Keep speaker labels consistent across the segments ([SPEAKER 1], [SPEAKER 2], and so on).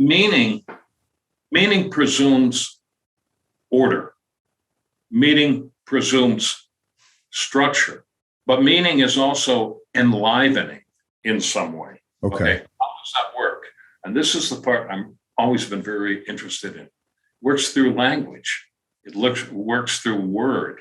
[SPEAKER 1] meaning presumes order. Meaning presumes structure, but meaning is also enlivening in some way.
[SPEAKER 2] Okay.
[SPEAKER 1] How does that work? And this is the part I'm always been very interested in. Works through language. It works through word.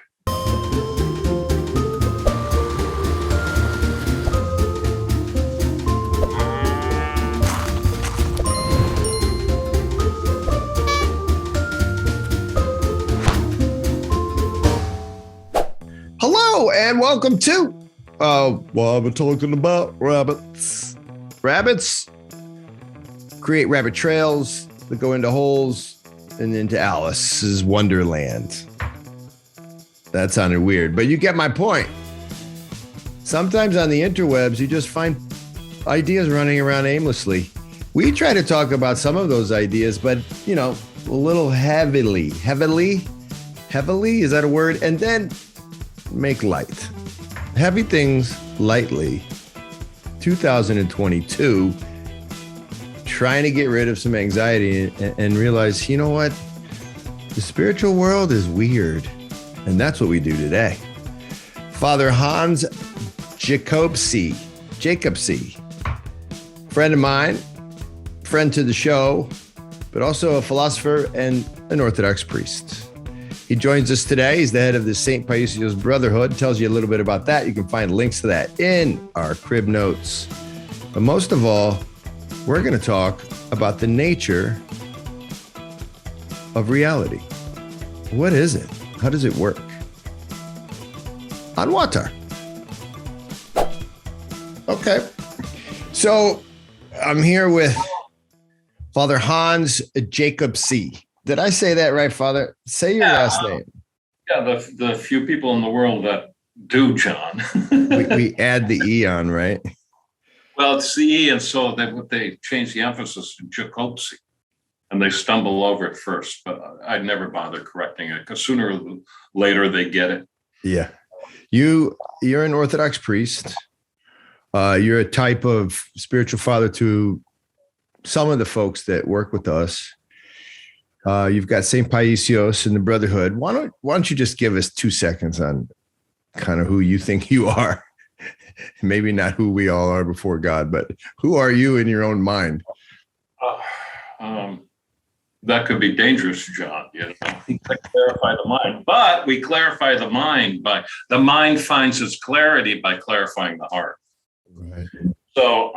[SPEAKER 2] Hello and welcome to well, I've been talking about rabbits. Rabbits create rabbit trails that go into holes and into Alice's Wonderland. That sounded weird, but you get my point. Sometimes on the interwebs, you just find ideas running around aimlessly. We try to talk about some of those ideas, but a little heavily, is that a word? And then make light. Heavy things lightly. 2022, trying to get rid of some anxiety and realize, you know what? The spiritual world is weird. And that's what we do today. Father Hans Jacobse, friend of mine, friend to the show, but also a philosopher and an Orthodox priest. He joins us today. He's the head of the St. Paisios Brotherhood. Tells you a little bit about that. You can find links to that in our crib notes. But most of all, we're going to talk about the nature of reality. What is it? How does it work? On water. Okay. So I'm here with Father Hans Jacobse. Did I say that right, Father? Say your last name.
[SPEAKER 1] Yeah, the few people in the world that do, John.
[SPEAKER 2] we add the E on, right?
[SPEAKER 1] Well, it's the E, and so they change the emphasis to Jacobse, and they stumble over it first, but I'd never bother correcting it, because sooner or later they get it.
[SPEAKER 2] Yeah. You're an Orthodox priest. You're a type of spiritual father to some of the folks that work with us. You've got St. Paisios and the Brotherhood. Why don't you just give us 2 seconds on kind of who you think you are? Maybe not who we all are before God, but who are you in your own mind?
[SPEAKER 1] That could be dangerous, John. We clarify the mind, but we clarify the mind by the mind finds its clarity by clarifying the heart.
[SPEAKER 2] Right.
[SPEAKER 1] So,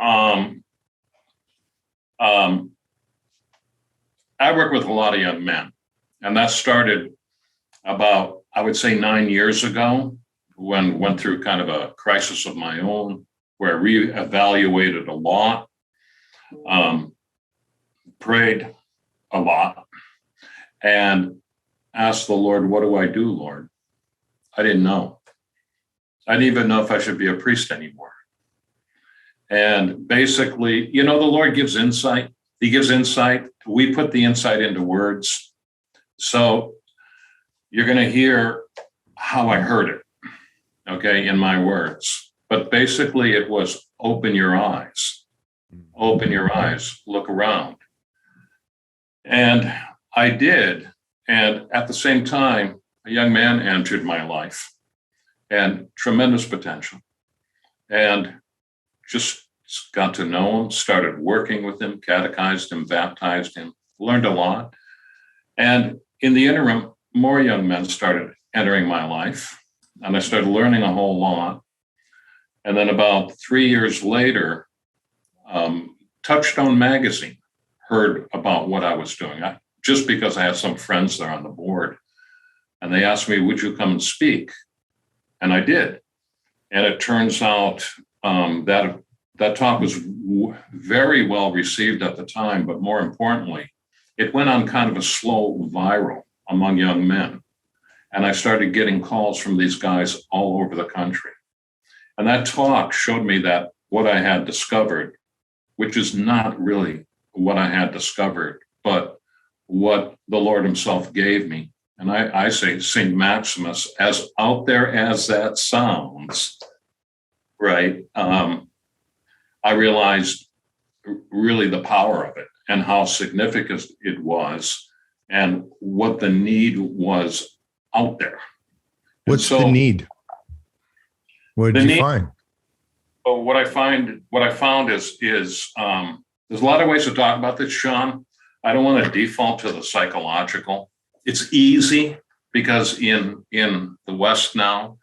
[SPEAKER 1] I work with a lot of young men, and that started about, I would say, 9 years ago, when went through kind of a crisis of my own, where I reevaluated a lot, prayed a lot, and asked the Lord, what do I do, Lord? I didn't know. I didn't even know if I should be a priest anymore. And basically, the Lord gives insight. He gives insight. We put the insight into words. So you're going to hear how I heard it, okay, in my words. But basically it was open your eyes, look around. And I did. And at the same time, a young man entered my life and tremendous potential. And just got to know him, started working with him, catechized him, baptized him, learned a lot. And in the interim, more young men started entering my life, and I started learning a whole lot. And then about 3 years later, Touchstone Magazine heard about what I was doing, just because I had some friends there on the board. And they asked me, would you come and speak? And I did. And it turns out that talk was very well received at the time, but more importantly, it went on kind of a slow viral among young men. And I started getting calls from these guys all over the country. And that talk showed me that what I had discovered, which is not really what I had discovered, but what the Lord himself gave me. And I say St. Maximus, as out there as that sounds, right? I realized really the power of it and how significant it was and what the need was out there.
[SPEAKER 2] What's the need? What did you find?
[SPEAKER 1] Well, what I found is there's a lot of ways to talk about this, Sean. I don't want to default to the psychological. It's easy because in the West now,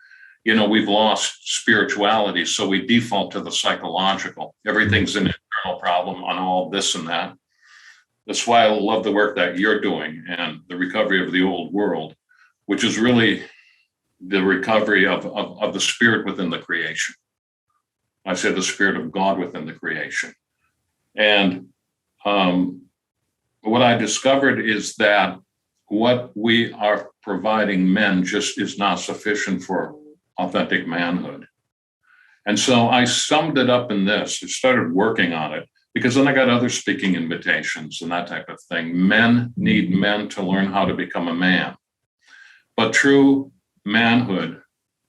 [SPEAKER 1] we've lost spirituality, so we default to the psychological. Everything's an internal problem on all this and that. That's why I love the work that you're doing and the recovery of the old world, which is really the recovery of the spirit within the creation. I say the spirit of God within the creation. And what I discovered is that what we are providing men just is not sufficient for authentic manhood. And so I summed it up in this. I started working on it because then I got other speaking invitations and that type of thing. Men need men to learn how to become a man. But true manhood,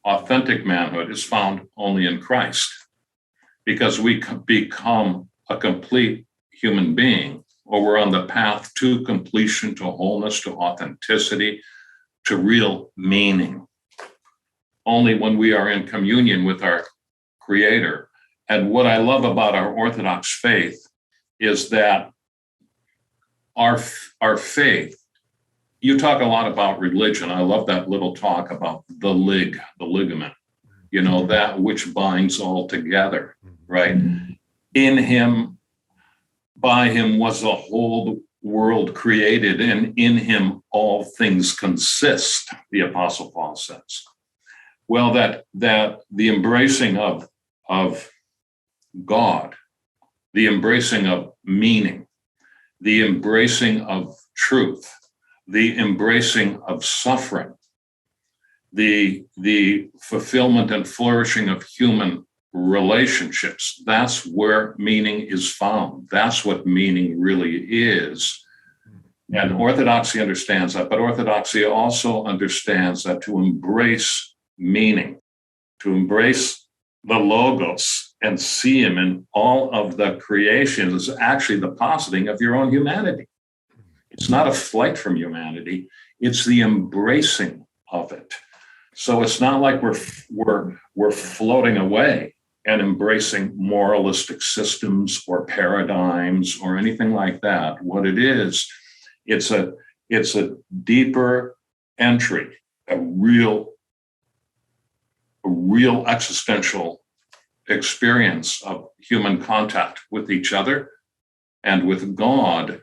[SPEAKER 1] authentic manhood, is found only in Christ, because we become a complete human being, or we're on the path to completion, to wholeness, to authenticity, to real meaning. Only when we are in communion with our Creator. And what I love about our Orthodox faith is that our faith, you talk a lot about religion. I love that little talk about the ligament, that which binds all together, right? In him, by him was the whole world created, and in him all things consist, the Apostle Paul says. Well, that the embracing of God, the embracing of meaning, the embracing of truth, the embracing of suffering, the fulfillment and flourishing of human relationships, that's where meaning is found. That's what meaning really is. And Orthodoxy understands that, but Orthodoxy also understands that to embrace meaning, to embrace the Logos and see him in all of the creation is actually the positing of your own humanity. It's not a flight from humanity, it's the embracing of it. So it's not like we're floating away and embracing moralistic systems or paradigms or anything like that. What it is, it's a deeper entry, a real existential experience of human contact with each other and with God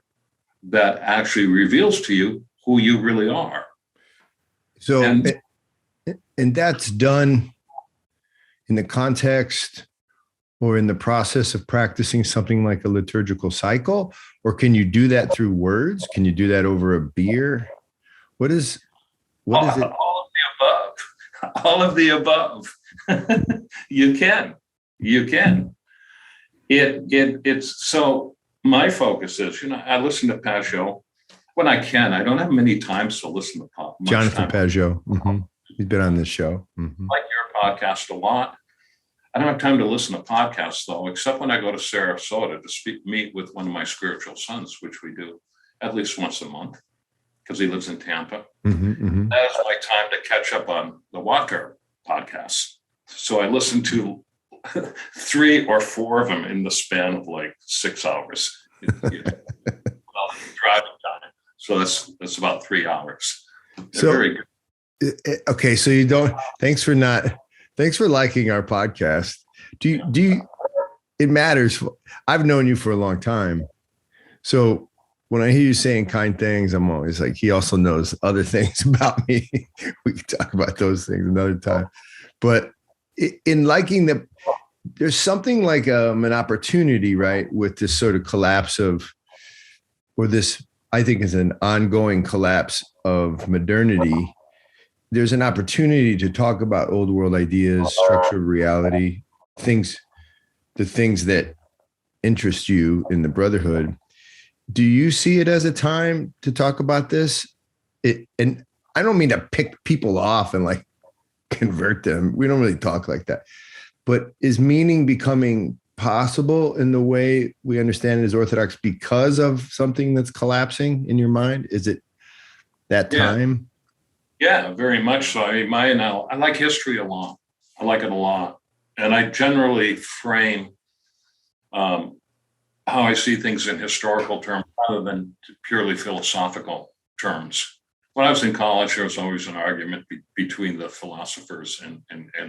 [SPEAKER 1] that actually reveals to you who you really are.
[SPEAKER 2] So, and that's done in the context or in the process of practicing something like a liturgical cycle, or can you do that through words? Can you do that over a beer? What is it?
[SPEAKER 1] All of the above. You can. It's so my focus is, I listen to Pageau when I can. I don't have many times to listen to pop.
[SPEAKER 2] Jonathan Pageau. Mm-hmm. He's been on this show. Mm-hmm.
[SPEAKER 1] I like your podcast a lot. I don't have time to listen to podcasts though, except when I go to Sarasota to meet with one of my spiritual sons, which we do at least once a month because he lives in Tampa.
[SPEAKER 2] Mm-hmm, mm-hmm.
[SPEAKER 1] That is my time to catch up on the Walker podcasts. So I listen to 3 or 4 of them in the span of like 6 hours. Driving time. So that's about 3 hours. They're very good.
[SPEAKER 2] Okay, so you don't. Thanks for liking our podcast. Do you? It matters. I've known you for a long time, so when I hear you saying kind things, I'm always like, he also knows other things about me. We can talk about those things another time. But in liking there's something like an opportunity, right, with this sort of collapse of, or this, I think is an ongoing collapse of modernity. There's an opportunity to talk about old world ideas, structure of reality, the things that interest you in the brotherhood. Do you see it as a time to talk about this? And I don't mean to pick people off and like convert them. We don't really talk like that. But is meaning becoming possible in the way we understand it as Orthodox because of something that's collapsing in your mind? Is it that time?
[SPEAKER 1] Yeah, very much so. I mean, I like history a lot. I like it a lot. And I generally frame how I see things in historical terms rather than purely philosophical terms. When I was in college, there was always an argument between the philosophers and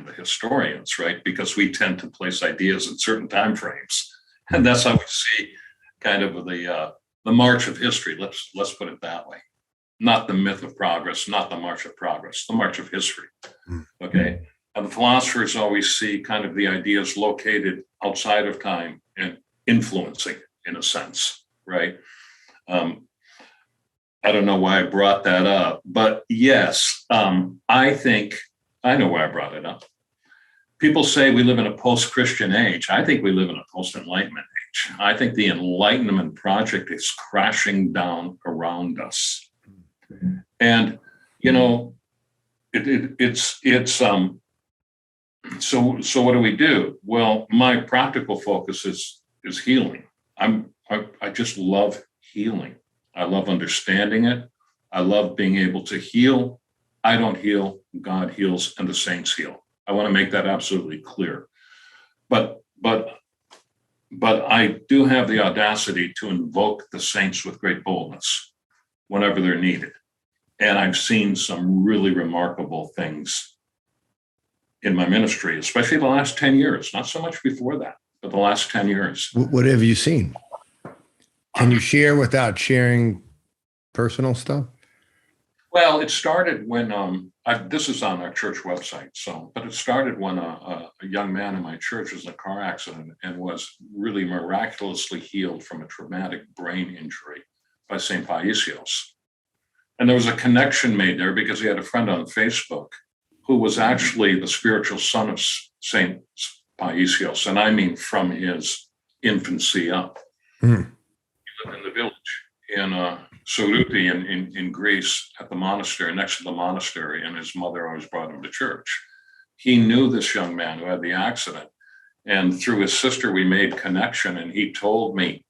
[SPEAKER 1] the historians, right? Because we tend to place ideas in certain time frames. And that's how we see kind of the march of history. Let's put it that way. Not the myth of progress, not the march of progress, the march of history. Okay. And the philosophers always see kind of the ideas located outside of time and influencing in a sense, right? I don't know why I brought that up, but yes, I think I know why I brought it up. People say we live in a post-Christian age. I think we live in a post-Enlightenment age. I think the Enlightenment project is crashing down around us. And, you know, it's so what do we do? Well, my practical focus is healing. I just love healing. I love understanding it. I love being able to heal. I don't heal, God heals, and the saints heal. I want to make that absolutely clear. But I do have the audacity to invoke the saints with great boldness whenever they're needed. And I've seen some really remarkable things in my ministry, especially the last 10 years, not so much before that, but the last 10 years.
[SPEAKER 2] What have you seen? Can you share without sharing personal stuff?
[SPEAKER 1] Well, it started when, this is on our church website, but it started when a young man in my church was in a car accident and was really miraculously healed from a traumatic brain injury by St. Paisios. And there was a connection made there because he had a friend on Facebook who was actually the spiritual son of St. Paisios. And I mean from his infancy up. He lived in the village in Souroupi in Greece at the monastery, next to the monastery, and his mother always brought him to church. He knew this young man who had the accident. And through his sister, we made connection. And he told me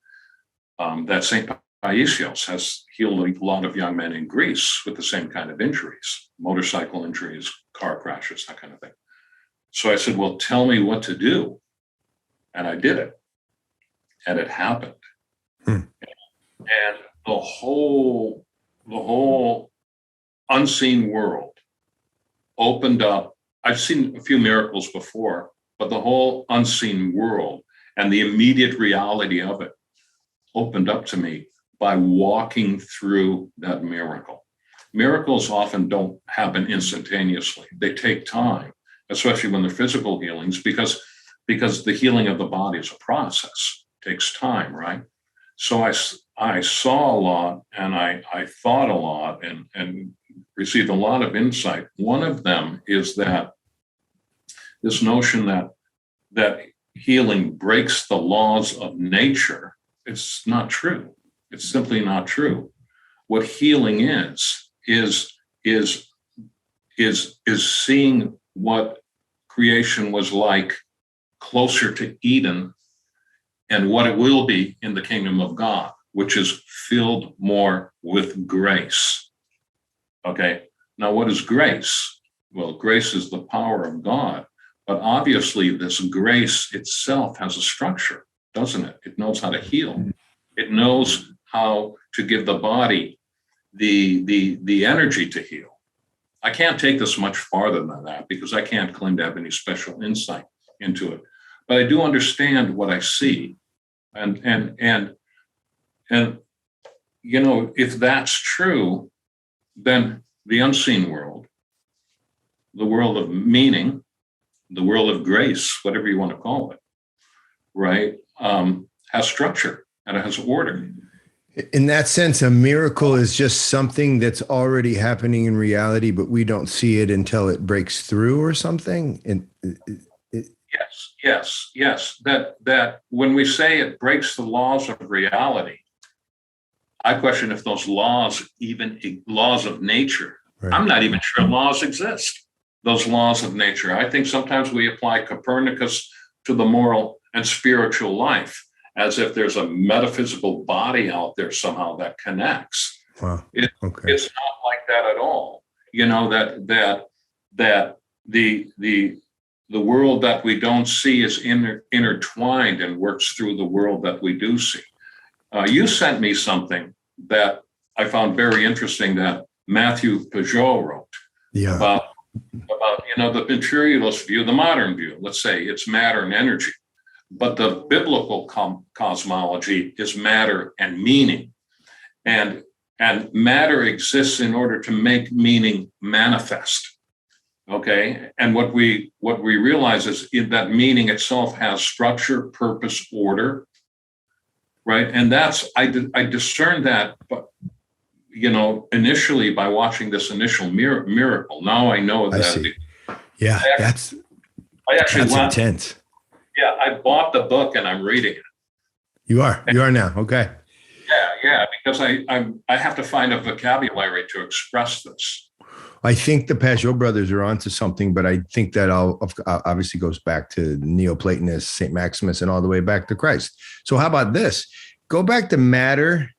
[SPEAKER 1] that St. Paisios has healed a lot of young men in Greece with the same kind of injuries, motorcycle injuries, car crashes, that kind of thing. So I said, well, tell me what to do. And I did it. And it happened. And the whole unseen world opened up. I've seen a few miracles before, but the whole unseen world and the immediate reality of it opened up to me by walking through that miracle. Miracles often don't happen instantaneously. They take time, especially when they're physical healings, because the healing of the body is a process. It takes time, right? So I saw a lot and I thought a lot and received a lot of insight. One of them is that this notion that healing breaks the laws of nature. It's not true. It's simply not true. What healing is seeing what creation was like closer to Eden and what it will be in the kingdom of God, which is filled more with grace. Okay. Now, what is grace? Well, grace is the power of God, but obviously this grace itself has a structure, doesn't it? It knows how to heal. It knows how to give the body the energy to heal. I can't take this much farther than that because I can't claim to have any special insight into it. But I do understand what I see. And you know, if that's true, then the unseen world, the world of meaning, the world of grace, whatever you want to call it, right, has structure and it has order.
[SPEAKER 2] In that sense, a miracle is just something that's already happening in reality, but we don't see it until it breaks through or something.
[SPEAKER 1] Yes. That when we say it breaks the laws of reality, I question if those laws, even laws of nature, right. I'm not even sure laws exist. Those laws of nature. I think sometimes we apply Copernicus to the moral and spiritual life, as if there's a metaphysical body out there somehow that connects.
[SPEAKER 2] Wow.
[SPEAKER 1] It's not like that at all. That the world that we don't see is intertwined and works through the world that we do see. You sent me something that I found very interesting that Matthew Peugeot wrote about the materialist view, the modern view. Let's say it's matter and energy, but the biblical cosmology is matter and meaning, and matter exists in order to make meaning manifest. Okay, and what we realize is that meaning itself has structure, purpose, order, right? And that's I discerned that, but initially by watching this initial miracle. Now I know that.
[SPEAKER 2] I see. Yeah, that's intense.
[SPEAKER 1] Yeah, I bought the book and I'm reading it.
[SPEAKER 2] You are now. Okay.
[SPEAKER 1] Yeah, because I have to find a vocabulary to express this.
[SPEAKER 2] I think the Peugeot brothers are onto something, but I think that obviously goes back to Neoplatonists, St. Maximus, and all the way back to Christ. So how about this? Go back to matter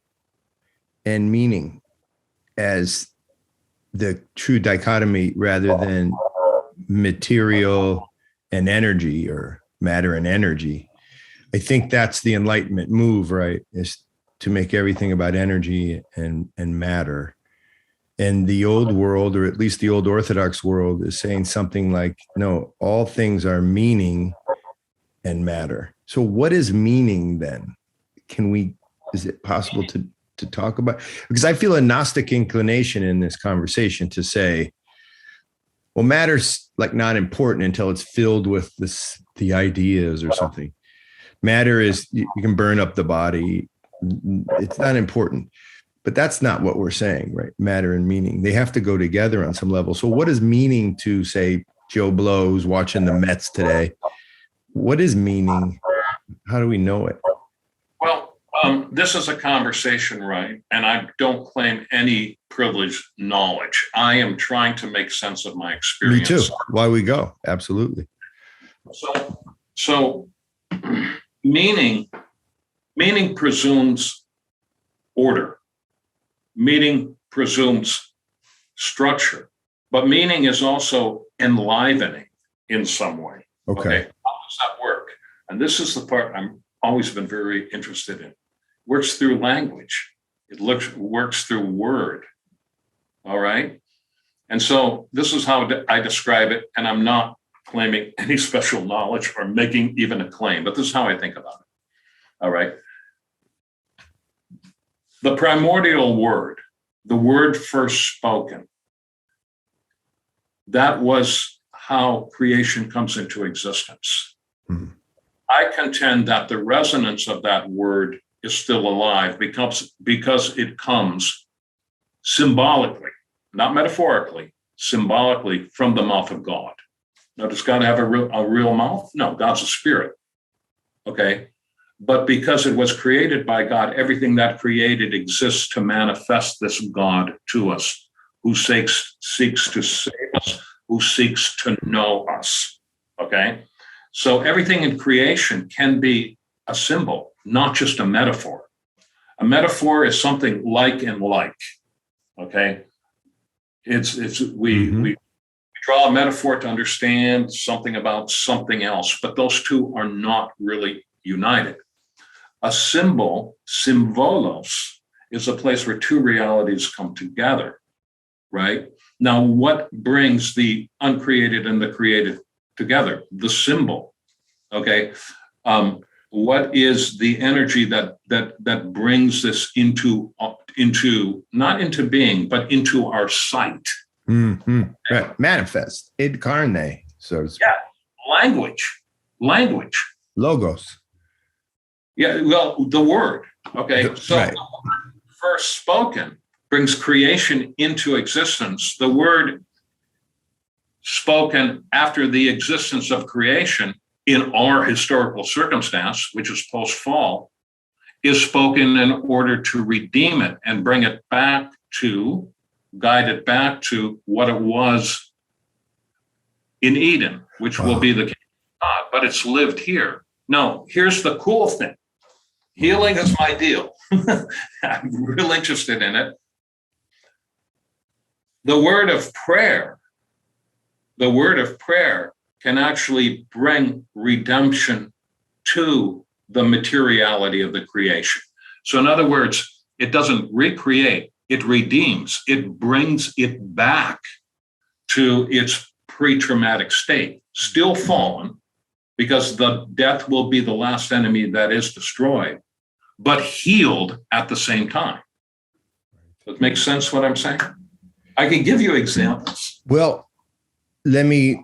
[SPEAKER 2] and meaning as the true dichotomy rather than material and energy, or matter and energy. I think that's the Enlightenment move, right? Is to make everything about energy and matter. And the old world, or at least the old Orthodox world, is saying something like, no, all things are meaning and matter. So what is meaning then? Is it possible to talk about? Because I feel a Gnostic inclination in this conversation to say, well, matter's like not important until it's filled with the ideas or something. Matter is, you can burn up the body. It's not important. But that's not what we're saying, right? Matter and meaning, they have to go together on some level. So what is meaning to, say, Joe Blow who's watching the Mets today? What is meaning? How do we know it?
[SPEAKER 1] Well, this is a conversation, right? And I don't claim any privileged knowledge. I am trying to make sense of my experience.
[SPEAKER 2] Me too. Why we go. Absolutely.
[SPEAKER 1] So meaning presumes order. Meaning presumes structure, but meaning is also enlivening in some way. Okay. How does that work? And this is the part I'm always been very interested in. Works through language. It works through word. All right. And so this is how I describe it. And I'm not claiming any special knowledge or making even a claim, but this is how I think about it. All right. The primordial word, the word first spoken, that was how creation comes into existence. Mm-hmm. I contend that the resonance of that word is still alive because it comes symbolically, not metaphorically, symbolically from the mouth of God. Now, does God have a real mouth? No, God's a spirit. Okay. But because it was created by God, everything that created exists to manifest this God to us, who seeks to save us, who seeks to know us. Okay? So everything in creation can be a symbol, not just a metaphor. A metaphor is something like and like. Okay? We draw a metaphor to understand something about something else, but those two are not really united. A symbol, symbolos, is a place where two realities come together, right? Now, what brings the uncreated and the created together? The symbol, okay? What is the energy that brings this into not into being, but into our sight?
[SPEAKER 2] Mm-hmm. Right. Manifest, incarnate, so to speak.
[SPEAKER 1] Yeah, language.
[SPEAKER 2] Logos.
[SPEAKER 1] Yeah, well, the word, okay? So
[SPEAKER 2] right.
[SPEAKER 1] The word first spoken brings creation into existence. The word spoken after the existence of creation in our historical circumstance, which is post-fall, is spoken in order to redeem it and bring it back to, guide it back to what it was in Eden, which will be the kingdom of God, but it's lived here. Now, here's the cool thing. Healing is my deal. I'm real interested in it. The word of prayer can actually bring redemption to the materiality of the creation. So in other words, it doesn't recreate, it redeems, it brings it back to its pre-traumatic state, still fallen, because the death will be the last enemy that is destroyed, but healed at the same time. Does it make sense what I'm saying? I can give you examples.
[SPEAKER 2] Well, let me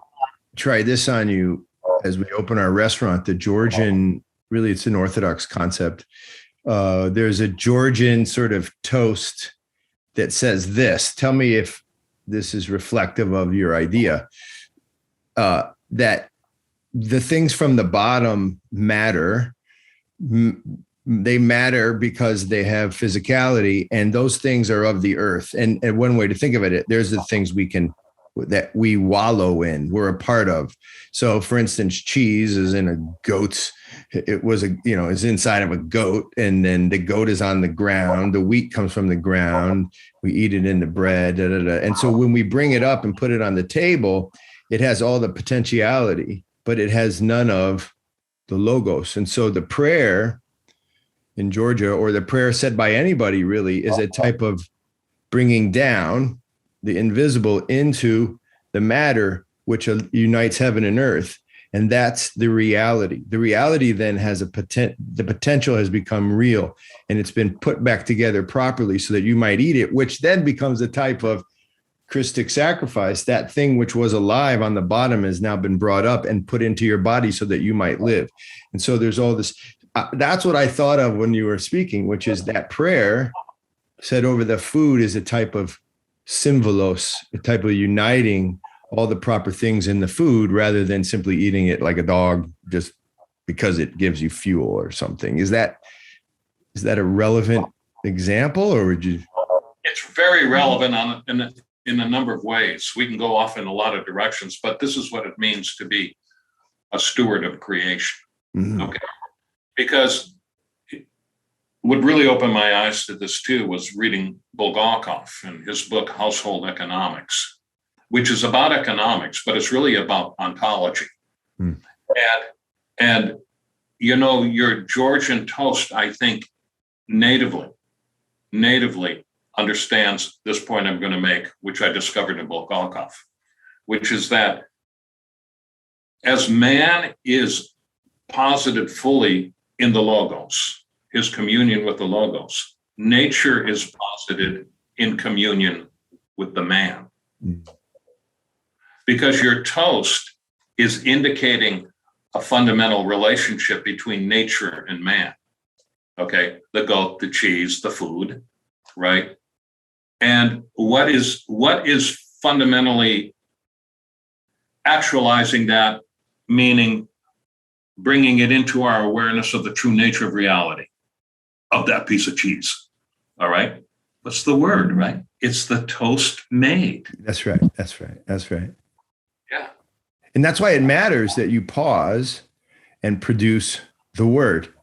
[SPEAKER 2] try this on you as we open our restaurant. The Georgian, really, it's an Orthodox concept. There's a Georgian sort of toast that says this. Tell me if this is reflective of your idea, that the things from the bottom matter. They matter because they have physicality, and those things are of the earth. And one way to think of it, there's the things that we wallow in, we're a part of. So for instance, cheese is in a goat's, is inside of a goat, and then the goat is on the ground. The wheat comes from the ground. We eat it in the bread. And so when we bring it up and put it on the table, it has all the potentiality, but it has none of the logos. And so the prayer in Georgia, or the prayer said by anybody really, is a type of bringing down the invisible into the matter, which unites heaven and earth. And that's the reality. The reality then has the potential has become real, and it's been put back together properly so that you might eat it, which then becomes a type of Christic sacrifice. That thing which was alive on the bottom has now been brought up and put into your body so that you might live. And so there's all this. That's what I thought of when you were speaking, which is that prayer said over the food is a type of symbolos, a type of uniting all the proper things in the food rather than simply eating it like a dog just because it gives you fuel or something. Is that a relevant example, or would you?
[SPEAKER 1] It's very relevant in a number of ways. We can go off in a lot of directions, but this is what it means to be a steward of creation. Mm-hmm. Okay. Because what really opened my eyes to this too was reading Bulgakov and his book, Household Economics, which is about economics, but it's really about ontology. Mm. And your Georgian Toast, I think, natively understands this point I'm going to make, which I discovered in Bulgakov, which is that as man is posited fully in the Logos, his communion with the Logos, nature is posited in communion with the man. Mm. Because your toast is indicating a fundamental relationship between nature and man. Okay, the goat, the cheese, the food, right? And what is fundamentally actualizing that, meaning bringing it into our awareness of the true nature of reality of that piece of cheese. All right. What's the word, right? It's the toast made.
[SPEAKER 2] That's right.
[SPEAKER 1] Yeah.
[SPEAKER 2] And that's why it matters that you pause and produce the word.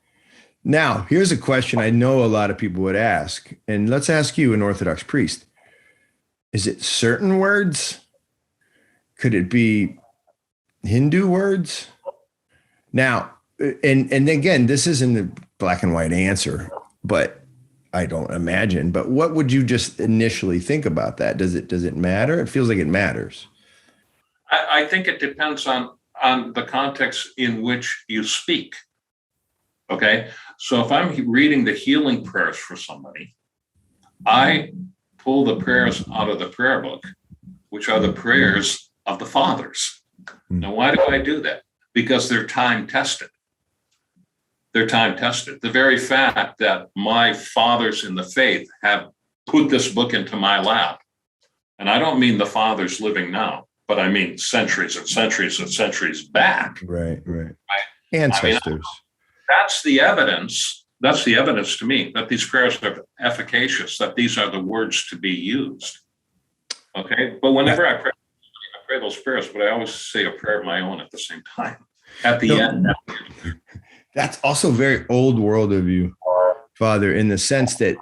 [SPEAKER 2] Now, here's a question I know a lot of people would ask, and let's ask you, an Orthodox priest. Is it certain words? Could it be Hindu words? Now, and again, this isn't a black and white answer, but I don't imagine. But what would you just initially think about that? Does it matter? It feels like it matters.
[SPEAKER 1] I think it depends on the context in which you speak. Okay, so if I'm reading the healing prayers for somebody, I pull the prayers out of the prayer book, which are the prayers of the fathers. Now, why do I do that? Because they're time tested. They're time tested. The very fact that my fathers in the faith have put this book into my lap, and I don't mean the fathers living now, but I mean centuries and centuries and centuries back.
[SPEAKER 2] Right. Ancestors.
[SPEAKER 1] I mean, that's the evidence. That's the evidence to me that these prayers are efficacious, that these are the words to be used. Okay. But whenever I pray those prayers, but I always say a prayer of my own at the same time, at the end.
[SPEAKER 2] That's also very old world of you, Father, in the sense that,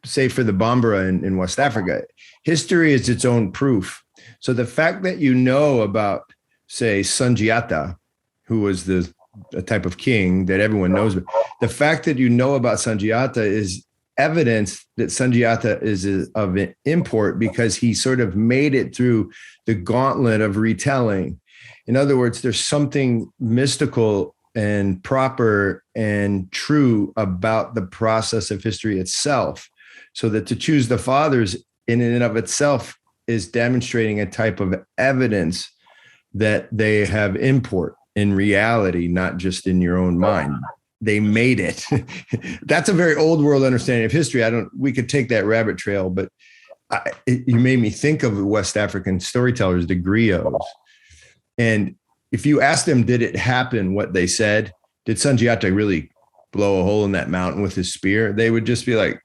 [SPEAKER 2] say, for the Bambara in West Africa, history is its own proof. So the fact that you know about, say, Sundiata, who was a type of king that everyone knows, but the fact that you know about Sundiata is evidence that Sundiata is of import because he sort of made it through the gauntlet of retelling. In other words, there's something mystical and proper and true about the process of history itself. So that to choose the fathers in and of itself is demonstrating a type of evidence that they have import in reality, not just in your own mind. They made it. That's a very old world understanding of history. We could take that rabbit trail, but you made me think of the West African storytellers, the griots. And if you ask them, did it happen what they said? Did Sundiata really blow a hole in that mountain with his spear? They would just be like,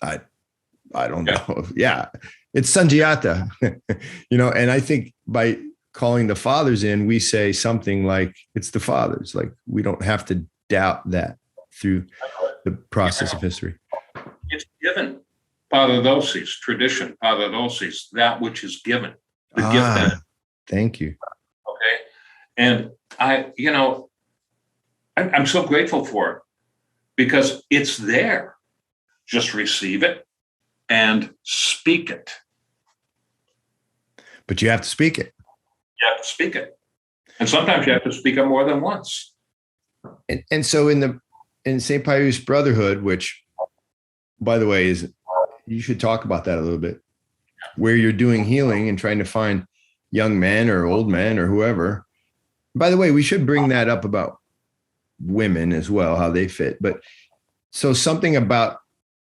[SPEAKER 2] I don't know. Yeah, it's Sundiata, and I think by calling the fathers in, we say something like it's the fathers. Like we don't have to doubt that through the process of history.
[SPEAKER 1] It's given. Paradosis, tradition, paradosis, that which is given. The gift.
[SPEAKER 2] Thank you.
[SPEAKER 1] Okay. And I'm so grateful for it because it's there. Just receive it and speak it.
[SPEAKER 2] But you have to speak it.
[SPEAKER 1] You have to speak it. And sometimes you have to speak it more than once.
[SPEAKER 2] And so in St. Pius Brotherhood, which, by the way, you should talk about that a little bit, where you're doing healing and trying to find young men or old men or whoever. By the way, we should bring that up about women as well, how they fit. But so something about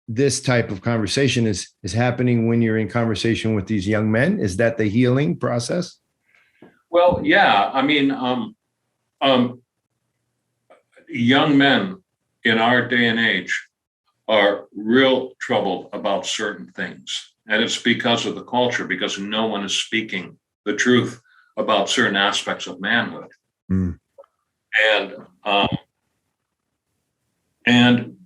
[SPEAKER 2] this type of conversation is happening when you're in conversation with these young men. Is that the healing process?
[SPEAKER 1] Well, yeah. I mean, young men in our day and age are real troubled about certain things. And it's because of the culture, because no one is speaking the truth about certain aspects of manhood.
[SPEAKER 2] Mm.
[SPEAKER 1] And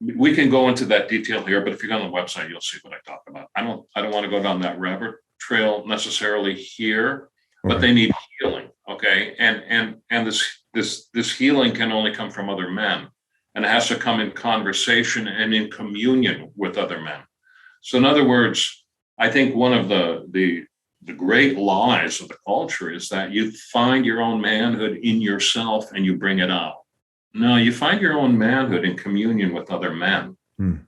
[SPEAKER 1] we can go into that detail here, but if you go on the website, you'll see what I talk about. I don't want to go down that rabbit trail necessarily here, but they need healing. Okay. And this healing can only come from other men, and it has to come in conversation and in communion with other men. So in other words, I think one of the great lies of the culture is that you find your own manhood in yourself and you bring it out. No, you find your own manhood in communion with other men. And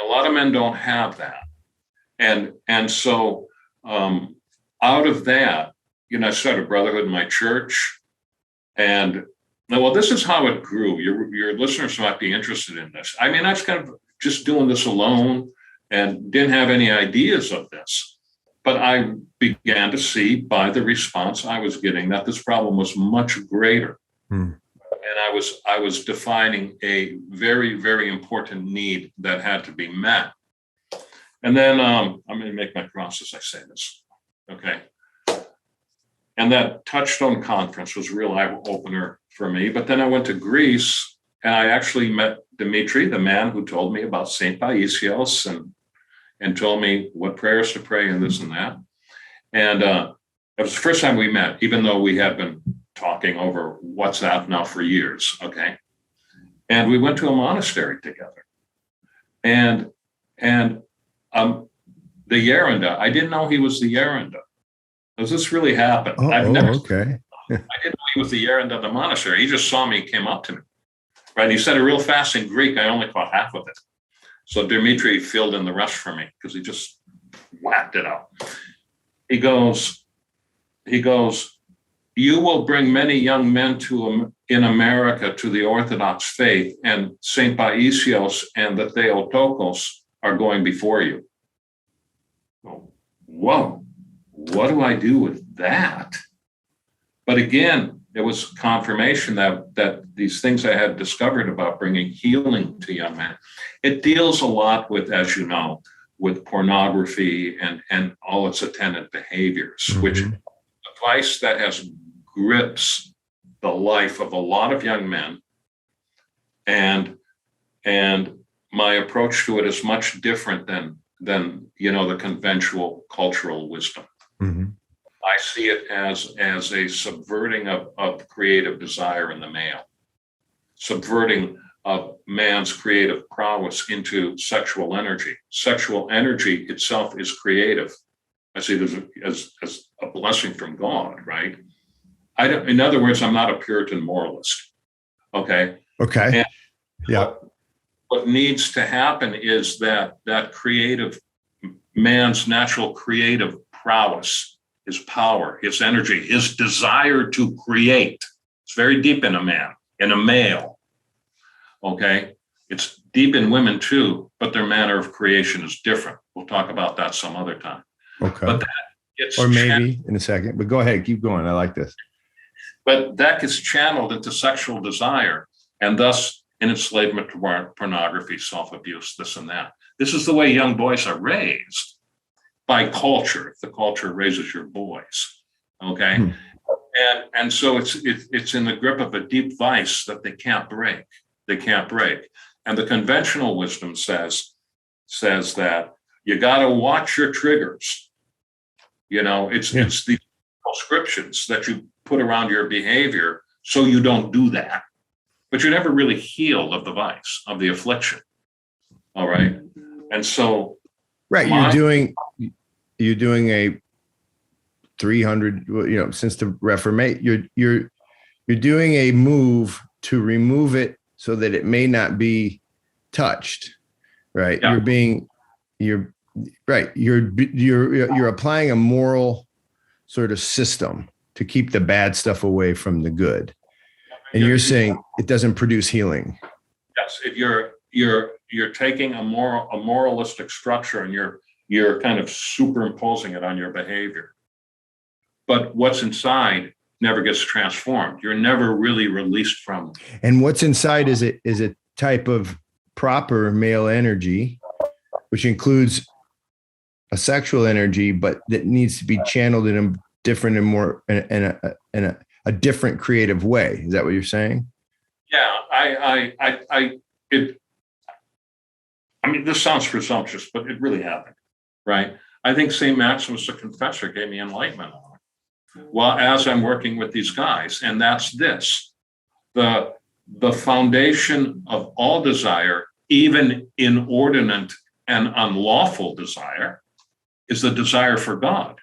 [SPEAKER 1] a lot of men don't have that. And so out of that, I started Brotherhood in my church. And well, this is how it grew. Your listeners might be interested in this. I mean, I was kind of just doing this alone and didn't have any ideas of this. But I began to see by the response I was getting that this problem was much greater. And I was defining a very, very important need that had to be met. And then I'm going to make my cross as I say this. Okay. And that Touchstone conference was a real eye-opener for me. But then I went to Greece and I actually met Dimitri, the man who told me about St. Paisios and told me what prayers to pray and this and that. And it was the first time we met, even though we had been talking over WhatsApp now for years. Okay. And we went to a monastery together. And the Yerunda, I didn't know he was the Yerunda. Does this really happen? I've never.
[SPEAKER 2] Okay.
[SPEAKER 1] I didn't know he was the Yerunda of the monastery. He just saw me, came up to me. Right. And he said it real fast in Greek. I only caught half of it. So Dimitri filled in the rest for me because he just whacked it out. He goes, you will bring many young men in America to the Orthodox faith, and St. Paisios and the Theotokos are going before you. Whoa, what do I do with that? But again, it was confirmation that these things I had discovered about bringing healing to young men. It deals a lot with, as you know, with pornography and all its attendant behaviors, which a vice that has grips the life of a lot of young men. And my approach to it is much different than the conventional cultural wisdom.
[SPEAKER 2] Mm-hmm.
[SPEAKER 1] I see it as a subverting of creative desire in the male, subverting of man's creative prowess into sexual energy. Sexual energy itself is creative. I see it as a blessing from God, right? In other words, I'm not a Puritan moralist. Okay.
[SPEAKER 2] Okay.
[SPEAKER 1] And
[SPEAKER 2] yeah.
[SPEAKER 1] What needs to happen is that creative, man's natural creative prowess, his power, his energy, his desire to create. It's very deep in a man, in a male. Okay. It's deep in women too, but their manner of creation is different. We'll talk about that some other time.
[SPEAKER 2] Okay.
[SPEAKER 1] But that gets
[SPEAKER 2] or maybe in a second, but go ahead, keep going. I like this.
[SPEAKER 1] But that gets channeled into sexual desire and thus in enslavement to pornography, self-abuse, this and that. This is the way young boys are raised by culture, if the culture raises your boys. Okay. And so it's in the grip of a deep vice that they can't break. They can't break. And the conventional wisdom says that you got to watch your triggers. It's the prescriptions that you put around your behavior so you don't do that. But you're never really healed of the vice, of the affliction. All right. And so
[SPEAKER 2] right, you're doing a 300, since the Reformation, you're doing a move to remove it so that it may not be touched. Right.
[SPEAKER 1] Yeah.
[SPEAKER 2] You're applying a moral sort of system to keep the bad stuff away from the good. And you're saying it doesn't produce healing.
[SPEAKER 1] Yes, if you're taking a moralistic structure and you're kind of superimposing it on your behavior. But what's inside never gets transformed. You're never really released from.
[SPEAKER 2] And what's inside is a type of proper male energy, which includes a sexual energy, but that needs to be channeled in a different and more in a different creative way. Is that what you're saying?
[SPEAKER 1] Yeah, this sounds presumptuous, but it really happened, right? I think St. Maximus the Confessor gave me enlightenment on it. Well, as I'm working with these guys, and that's this: the foundation of all desire, even inordinate and unlawful desire, is the desire for God.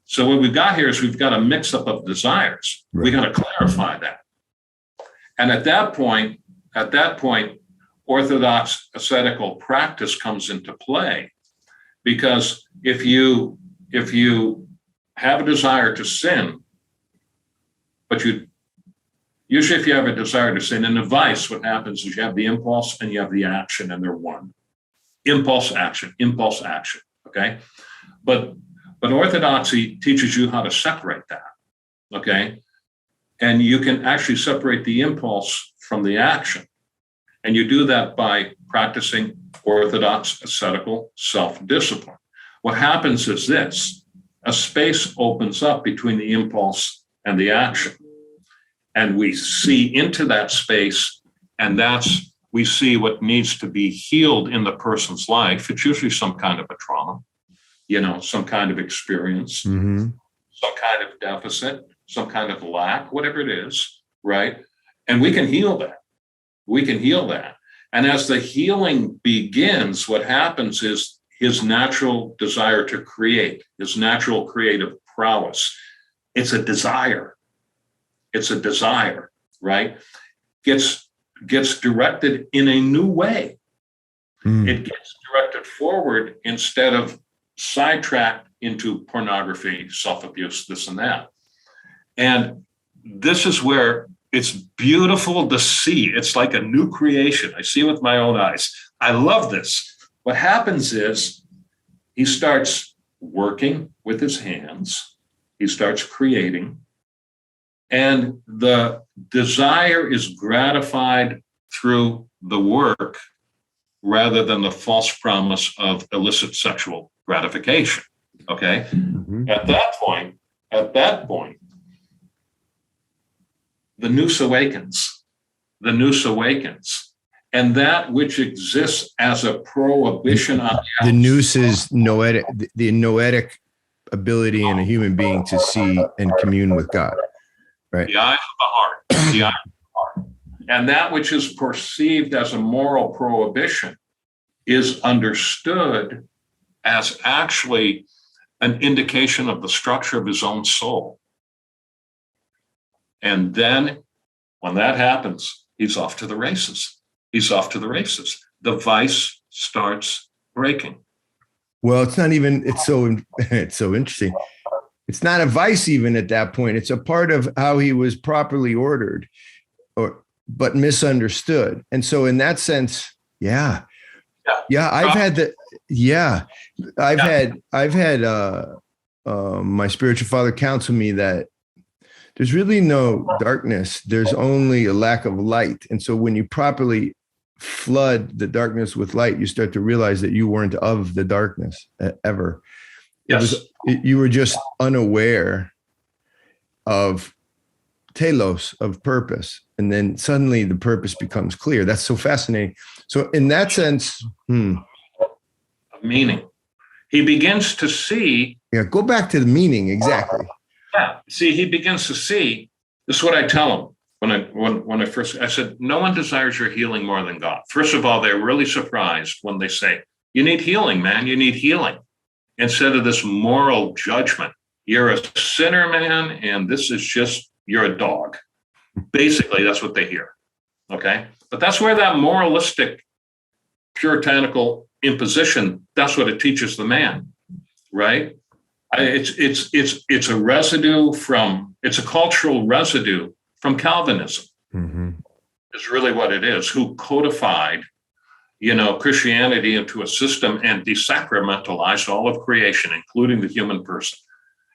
[SPEAKER 1] So what we've got here is we've got a mix-up of desires. Right. We got to clarify that. And at that point, Orthodox ascetical practice comes into play, because if you have a desire to sin, but usually if you have a desire to sin in a vice, what happens is you have the impulse and you have the action, and they're one. Impulse, action. Okay, but Orthodoxy teaches you how to separate that. Okay, and you can actually separate the impulse from the action. And you do that by practicing Orthodox ascetical self-discipline. What happens is this: a space opens up between the impulse and the action. And we see into that space, and we see what needs to be healed in the person's life. It's usually some kind of a trauma, some kind of experience,
[SPEAKER 2] mm-hmm.
[SPEAKER 1] some kind of deficit, some kind of lack, whatever it is, right? And we can heal that. And as the healing begins, what happens is his natural desire to create, his natural creative prowess, it's a desire, right? Gets directed in a new way. It gets directed forward instead of sidetracked into pornography, self-abuse, this and that. And this is where it's beautiful to see. It's like a new creation. I see with my own eyes. I love this. What happens is he starts working with his hands. He starts creating. And the desire is gratified through the work rather than the false promise of illicit sexual gratification. Okay?
[SPEAKER 2] Mm-hmm.
[SPEAKER 1] At that point, the noose awakens. The noose awakens. And that which exists as a prohibition on
[SPEAKER 2] the noose is noetic, the noetic ability in a human being to see and commune with God, right?
[SPEAKER 1] The eyes of the heart. The eyes of the heart. And that which is perceived as a moral prohibition is understood as actually an indication of the structure of his own soul. And then when that happens, he's off to the races. He's off to the races. The vice starts breaking.
[SPEAKER 2] Well, it's not even, it's so interesting. It's not a vice even at that point. It's a part of how he was properly ordered but misunderstood. And so in that sense, I've had my spiritual father counsel me that there's really no darkness. There's only a lack of light. And so when you properly flood the darkness with light, you start to realize that you weren't of the darkness ever.
[SPEAKER 1] Yes.
[SPEAKER 2] You were just unaware of telos, of purpose. And then suddenly the purpose becomes clear. That's so fascinating. So in that sense,
[SPEAKER 1] meaning, he begins to see.
[SPEAKER 2] Yeah, go back to the meaning. Exactly.
[SPEAKER 1] Yeah. See, he begins to see. This is what I tell him when I first, I said, no one desires your healing more than God. First of all, they're really surprised when they say, you need healing, man. You need healing. Instead of this moral judgment, you're a sinner, man, and this is just, you're a dog. Basically, that's what they hear. Okay. But that's where that moralistic, puritanical imposition, that's what it teaches the man, right? It's a residue from, it's a cultural residue from Calvinism.
[SPEAKER 2] Mm-hmm.
[SPEAKER 1] Is really what it is, who codified, Christianity into a system and desacramentalized all of creation, including the human person.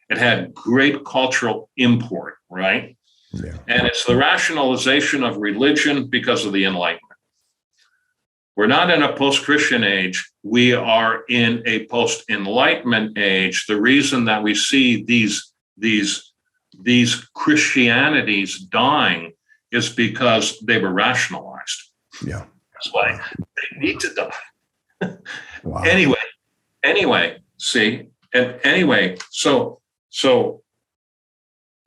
[SPEAKER 1] It had great cultural import, right?
[SPEAKER 2] Yeah.
[SPEAKER 1] And it's the rationalization of religion because of the Enlightenment. We're not in a post-Christian age. We are in a post-Enlightenment age. The reason that we see these Christianities dying is because they were rationalized.
[SPEAKER 2] Yeah.
[SPEAKER 1] That's why they need to die.
[SPEAKER 2] Wow.
[SPEAKER 1] Anyway, see, and anyway, so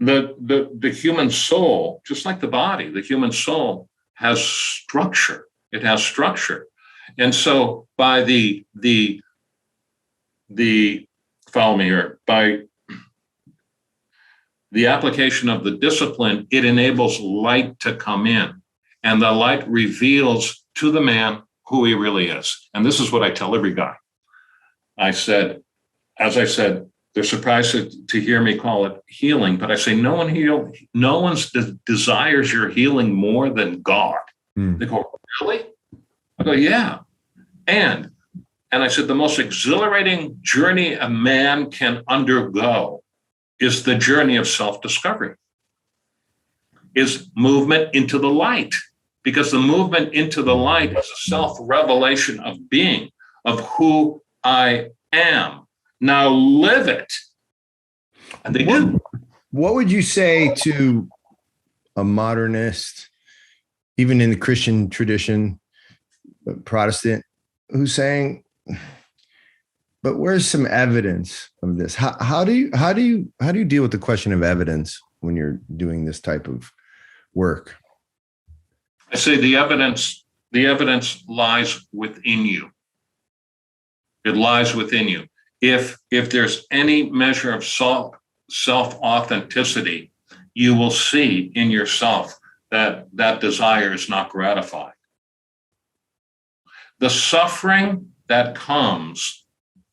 [SPEAKER 1] the human soul, just like the body, the human soul has structure. It has structure. And so by the follow me here, by the application of the discipline, it enables light to come in, and the light reveals to the man who he really is. And this is what I tell every guy. As I said, they're surprised to hear me call it healing, but I say no one desires your healing more than God. They go, really? I go, yeah. And I said, the most exhilarating journey a man can undergo is the journey of self-discovery, is movement into the light, because the movement into the light is a self-revelation of being, of who I am. Now live it. And they do.
[SPEAKER 2] What would you say to a modernist, even in the Christian tradition, Protestant, who's saying, but where's some evidence of this? How do you deal with the question of evidence when you're doing this type of work?
[SPEAKER 1] I say the evidence lies within you. It lies within you. If there's any measure of self-authenticity, you will see in yourself that desire is not gratified. The suffering that comes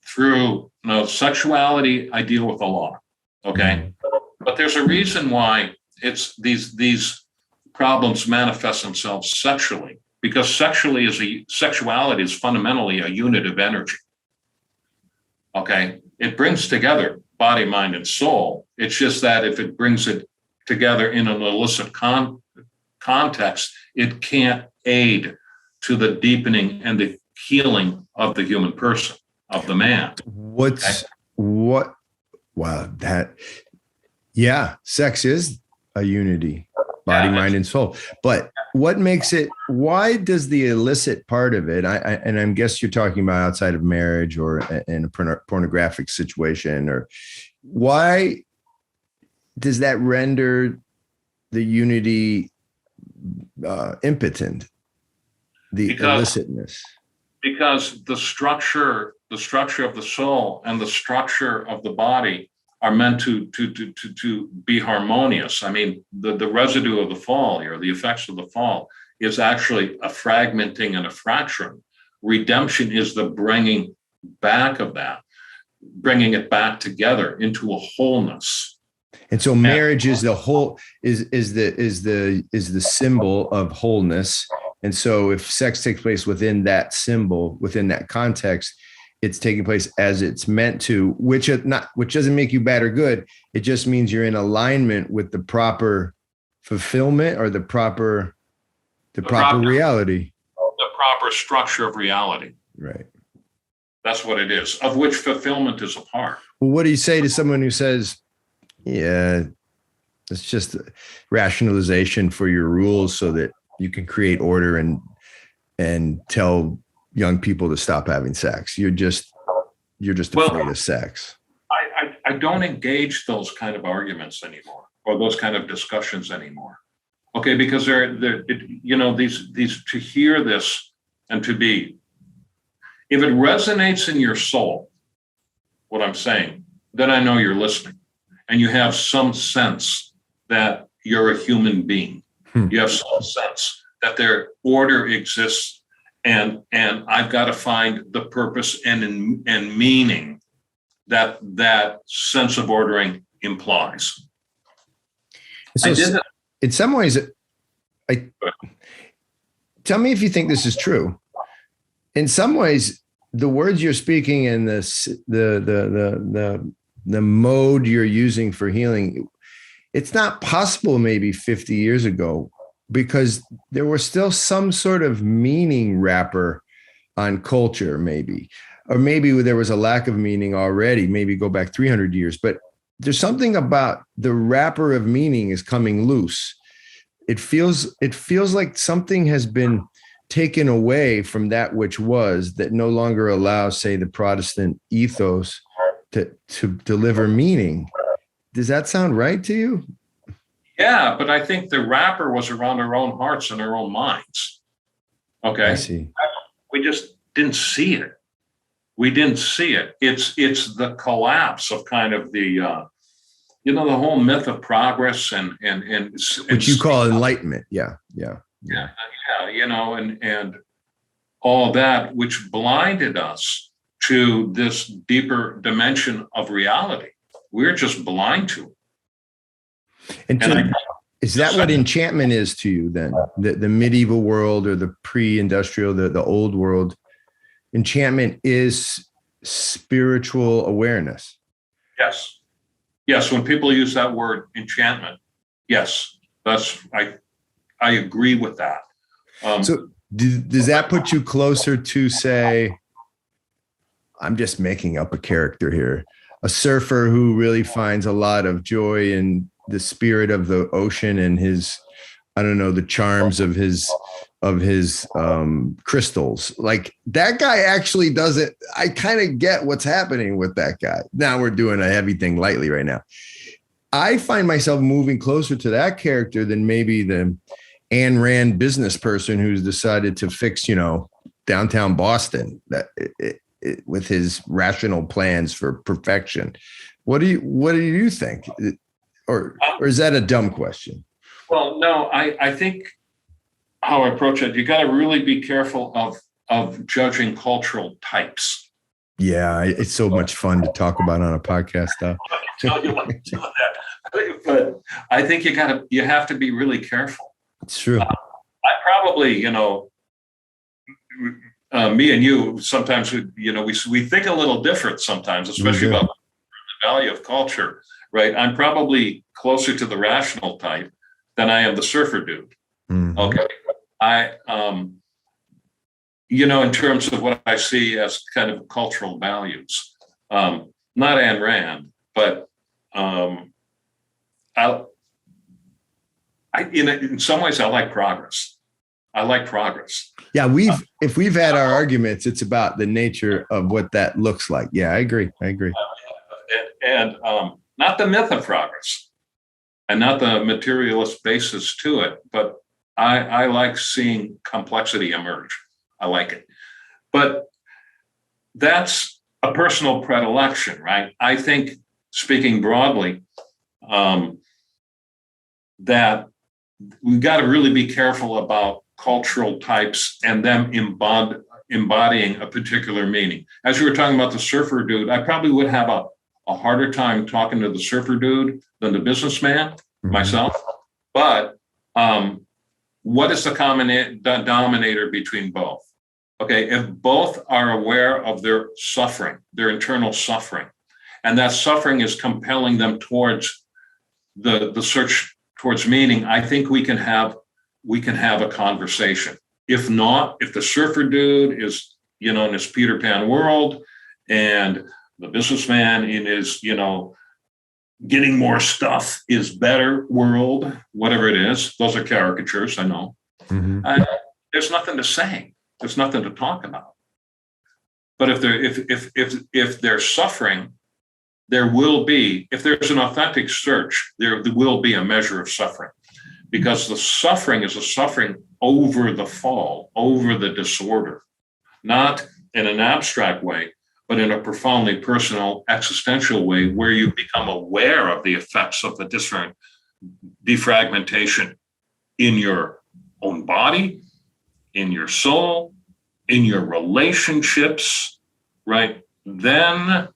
[SPEAKER 1] through sexuality, I deal with a lot, okay? But there's a reason why it's these problems manifest themselves sexually, because sexuality is fundamentally a unit of energy. Okay, it brings together body, mind, and soul. It's just that if it brings it together in an illicit context, it can't aid to the deepening and the healing of the human person, of the man.
[SPEAKER 2] Sex is a unity body, mind, and soul. But what makes it, why does the illicit part of it, and I guess you're talking about outside of marriage or in a pornographic situation, or why does that render the unity impotent, illicitness?
[SPEAKER 1] Because the structure of the soul and the structure of the body are meant to be harmonious. I mean, the residue of the fall here, the effects of the fall, is actually a fragmenting and a fracturing. Redemption is the bringing back of that, bringing it back together into a wholeness.
[SPEAKER 2] And so marriage is the whole, is the symbol of wholeness. And so if sex takes place within that symbol, within that context, it's taking place as it's meant to, which doesn't make you bad or good. It just means you're in alignment with the proper fulfillment or the proper reality.
[SPEAKER 1] The proper structure of reality.
[SPEAKER 2] Right.
[SPEAKER 1] That's what it is, of which fulfillment is a part.
[SPEAKER 2] Well, what do you say to someone who says, yeah, it's just rationalization for your rules so that you can create order and tell young people to stop having sex? You're just afraid of sex.
[SPEAKER 1] I don't engage those kind of arguments anymore, or those kind of discussions anymore. Okay, because these to hear this and to be, if it resonates in your soul, what I'm saying, then I know you're listening, and you have some sense that you're a human being. You have some sense that their order exists. And I've got to find the purpose and meaning that sense of ordering implies.
[SPEAKER 2] So in some ways, tell me if you think this is true. In some ways, the words you're speaking and the mode you're using for healing, it's not possible maybe 50 years ago, because there was still some sort of meaning wrapper on culture, maybe, or maybe there was a lack of meaning already, maybe go back 300 years, but there's something about the wrapper of meaning is coming loose. It feels like something has been taken away from that which was, that no longer allows, say, the Protestant ethos to deliver meaning. Does that sound right to you?
[SPEAKER 1] Yeah, but I think the wrapper was around our own hearts and our own minds. Okay.
[SPEAKER 2] I see.
[SPEAKER 1] We just didn't see it. We didn't see it. It's the collapse of kind of the the whole myth of progress and
[SPEAKER 2] which you call enlightenment. Yeah.
[SPEAKER 1] And all that, which blinded us to this deeper dimension of reality. We're just blind to it.
[SPEAKER 2] Is that what enchantment is to you then? The medieval world or the pre-industrial, the old world? Enchantment is spiritual awareness.
[SPEAKER 1] Yes. Yes. When people use that word enchantment, yes, I agree with that.
[SPEAKER 2] So does that put you closer to, say, I'm just making up a character here, a surfer who really finds a lot of joy in the spirit of the ocean and his, I don't know, the charms of his crystals? Like, that guy actually does it. I kind of get what's happening with that guy. Now we're doing a heavy thing lightly right now. I find myself moving closer to that character than maybe the Ayn Rand business person who's decided to fix, downtown Boston with his rational plans for perfection. What do you think? Or is that a dumb question?
[SPEAKER 1] Well, no, I think how I approach it, you got to really be careful of judging cultural types.
[SPEAKER 2] Yeah, it's so much fun to talk about on a podcast stuff.
[SPEAKER 1] But I think you have to be really careful.
[SPEAKER 2] It's true.
[SPEAKER 1] I probably, me and you, sometimes we think a little different sometimes, especially about the value of culture. Right. I'm probably closer to the rational type than I am the surfer dude. Mm-hmm. Okay. In terms of what I see as kind of cultural values, not Ayn Rand, but in some ways, I like progress. I like progress.
[SPEAKER 2] Yeah, if we've had our arguments, it's about the nature of what that looks like. Yeah, I agree.
[SPEAKER 1] And not the myth of progress and not the materialist basis to it, but I like seeing complexity emerge. I like it. But that's a personal predilection, right? I think, speaking broadly, that we've got to really be careful about cultural types and them embodying a particular meaning. As you were talking about the surfer dude, I probably would have a harder time talking to the surfer dude than the businessman myself. But what is the common denominator between both? Okay, if both are aware of their suffering, their internal suffering, and that suffering is compelling them towards the search towards meaning, I think we can have a conversation. If not, if the surfer dude is, in his Peter Pan world, and the businessman in his, getting more stuff is better world, whatever it is, those are caricatures, I know. There's nothing to say. There's nothing to talk about. But if they're suffering, there will be, if there's an authentic search, there will be a measure of suffering, because the suffering is a suffering over the fall, over the disorder, not in an abstract way, but in a profoundly personal, existential way, where you become aware of the effects of the different defragmentation in your own body, in your soul, in your relationships, right? Then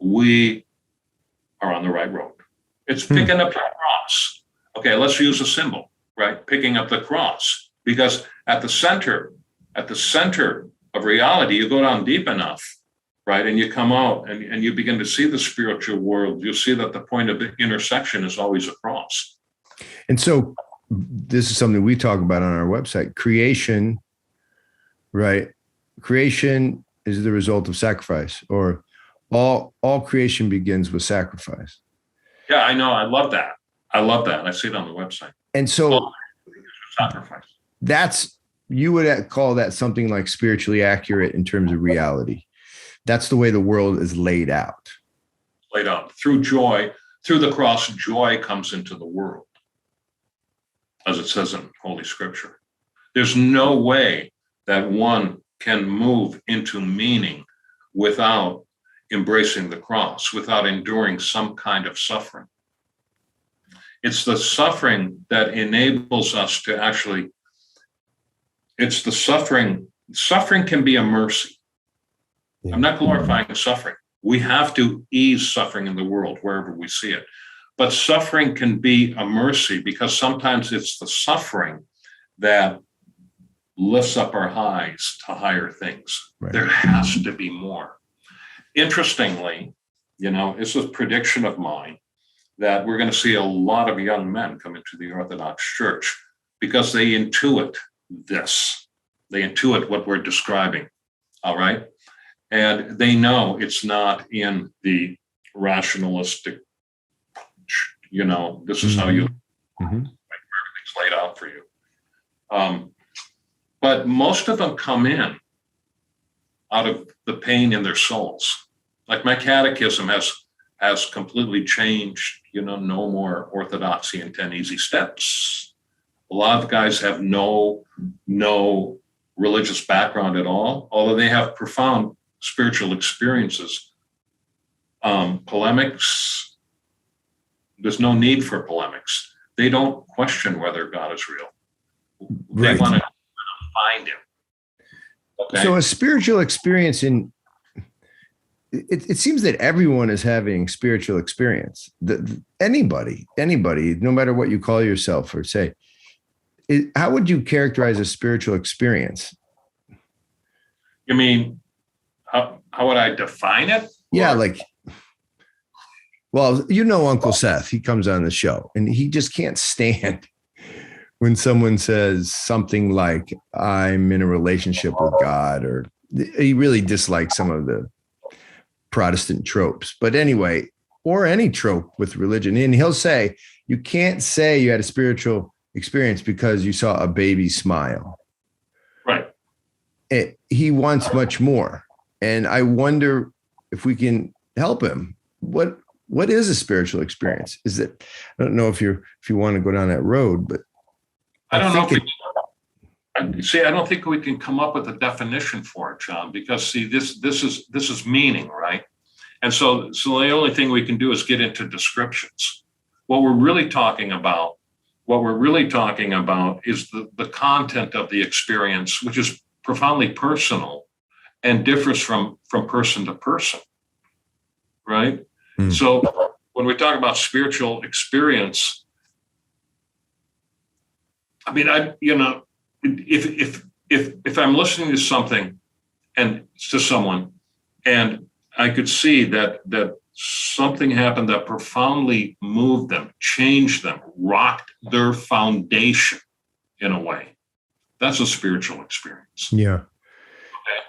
[SPEAKER 1] we are on the right road. It's picking up the cross. Okay, let's use a symbol, right? Picking up the cross, because at the center of reality, you go down deep enough, right? And you come out and you begin to see the spiritual world. You'll see that the point of the intersection is always a cross.
[SPEAKER 2] And so this is something we talk about on our website, creation, right? Creation is the result of sacrifice, or all creation begins with sacrifice.
[SPEAKER 1] Yeah, I know. I love that. I see it on the website.
[SPEAKER 2] And so
[SPEAKER 1] sacrifice.
[SPEAKER 2] You would call that something like spiritually accurate in terms of reality. That's the way the world is laid out.
[SPEAKER 1] Laid out through joy, through the cross, joy comes into the world, as it says in Holy Scripture. There's no way that one can move into meaning without embracing the cross, without enduring some kind of suffering. It's the suffering that enables us to actually, it's the suffering can be a mercy. I'm not glorifying suffering. We have to ease suffering in the world wherever we see it. But suffering can be a mercy, because sometimes it's the suffering that lifts up our highs to higher things. Right. There has to be more. Interestingly, it's a prediction of mine that we're going to see a lot of young men come into the Orthodox Church, because they intuit this. They intuit what we're describing, all right? And they know it's not in the rationalistic, this is how you everything's laid out for you. But most of them come in out of the pain in their souls. Like my catechism has completely changed, no more orthodoxy in 10 easy steps. A lot of guys have no religious background at all, although they have profound spiritual experiences. Polemics, there's no need for polemics. They don't question whether God is real. They want to find him. Okay?
[SPEAKER 2] So a spiritual experience it seems that everyone is having spiritual experience. Anybody, no matter what you call yourself or say, how would you characterize a spiritual experience?
[SPEAKER 1] You mean, how would I define it?
[SPEAKER 2] Yeah, Uncle Seth, he comes on the show and he just can't stand when someone says something like, I'm in a relationship with God, or he really dislikes some of the Protestant tropes. But anyway, or any trope with religion. And he'll say, you can't say you had a spiritual experience because you saw a baby smile.
[SPEAKER 1] Right.
[SPEAKER 2] He wants much more. And I wonder if we can help him. What is a spiritual experience? Is it, I don't know if you want to go down that road, but
[SPEAKER 1] I don't know if I don't think we can come up with a definition for it, John, because this is meaning, right? And so the only thing we can do is get into descriptions. What we're really talking about is the content of the experience, which is profoundly personal and differs from person to person, right? So when we talk about spiritual experience, I mean, if I'm listening to something and to someone, and I could see that something happened that profoundly moved them, changed them, rocked their foundation in a way, that's a spiritual experience.
[SPEAKER 2] Yeah.
[SPEAKER 1] Okay.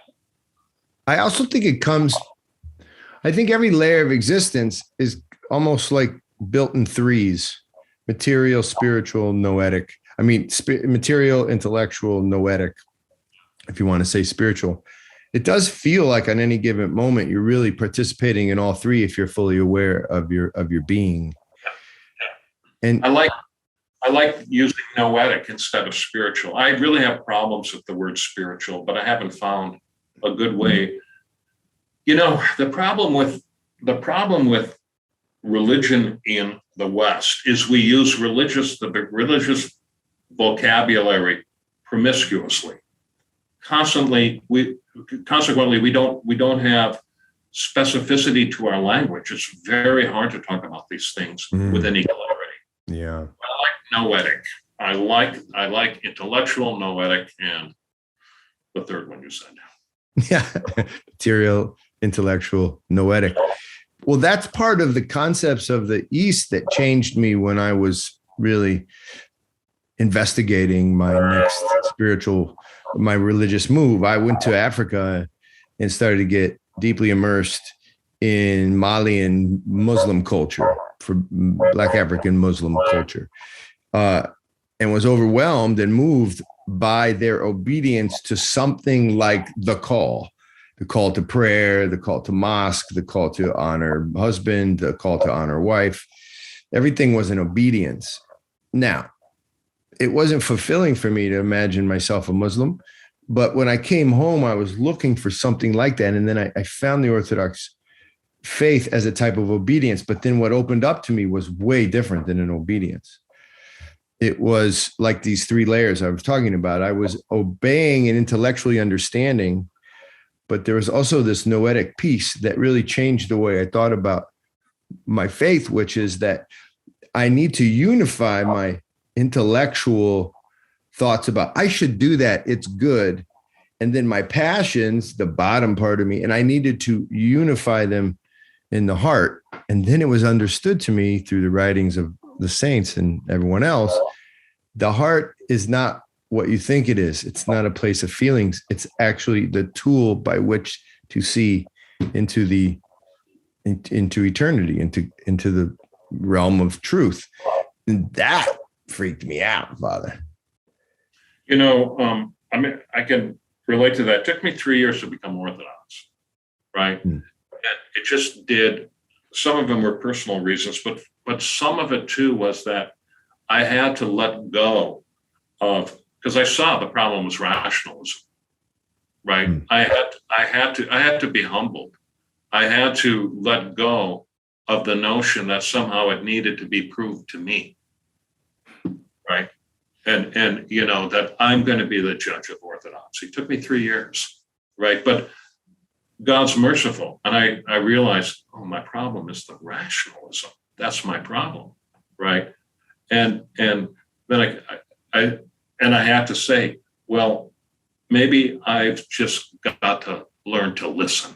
[SPEAKER 2] I also think I think every layer of existence is almost like built in threes: material, spiritual, noetic. I mean, material, intellectual, noetic, if you want to say spiritual. It does feel like on any given moment, you're really participating in all three if you're fully aware of your being.
[SPEAKER 1] Yeah.
[SPEAKER 2] And
[SPEAKER 1] I like using noetic instead of spiritual. I really have problems with the word spiritual, but I haven't found a good way. You know, the problem with religion in the West is we use the religious vocabulary promiscuously. Consequently, we don't have specificity to our language. It's very hard to talk about these things with any clarity.
[SPEAKER 2] Yeah.
[SPEAKER 1] I like noetic. I like intellectual, noetic, and the third one you said.
[SPEAKER 2] Yeah. Material, intellectual, noetic. Well, that's part of the concepts of the East that changed me when I was really investigating my next my religious move. I went to Africa and started to get deeply immersed in Malian Muslim culture, for Black African Muslim culture, and was overwhelmed and moved by their obedience to something like the call to prayer, the call to mosque, the call to honor husband, the call to honor wife. Everything was an obedience. Now, it wasn't fulfilling for me to imagine myself a Muslim, but when I came home, I was looking for something like that. And then I found the Orthodox faith as a type of obedience. But then what opened up to me was way different than an obedience. It was like these three layers I was talking about. I was obeying and intellectually understanding, but there was also this noetic piece that really changed the way I thought about my faith, which is that I need to unify my intellectual thoughts about I should do that, it's good, and then my passions, the bottom part of me, and I needed to unify them in the heart. And then it was understood to me through the writings of the saints and everyone else, the heart is not what you think it is. It's not a place of feelings. It's actually the tool by which to see into eternity, into the realm of truth. And that freaked me out, Father.
[SPEAKER 1] You know, I mean, I can relate to that. It took me 3 years to become Orthodox, right? And it just did. Some of them were personal reasons, but some of it too was that I had to let go of, because I saw the problem was rationalism, right? I had to be humbled. I had to let go of the notion that somehow it needed to be proved to me, right? And you know, that I'm going to be the judge of orthodoxy. It took me 3 years, right? But God's merciful. And I realized, oh, my problem is the rationalism. That's my problem, right? And then I have to say, well, maybe I've just got to learn to listen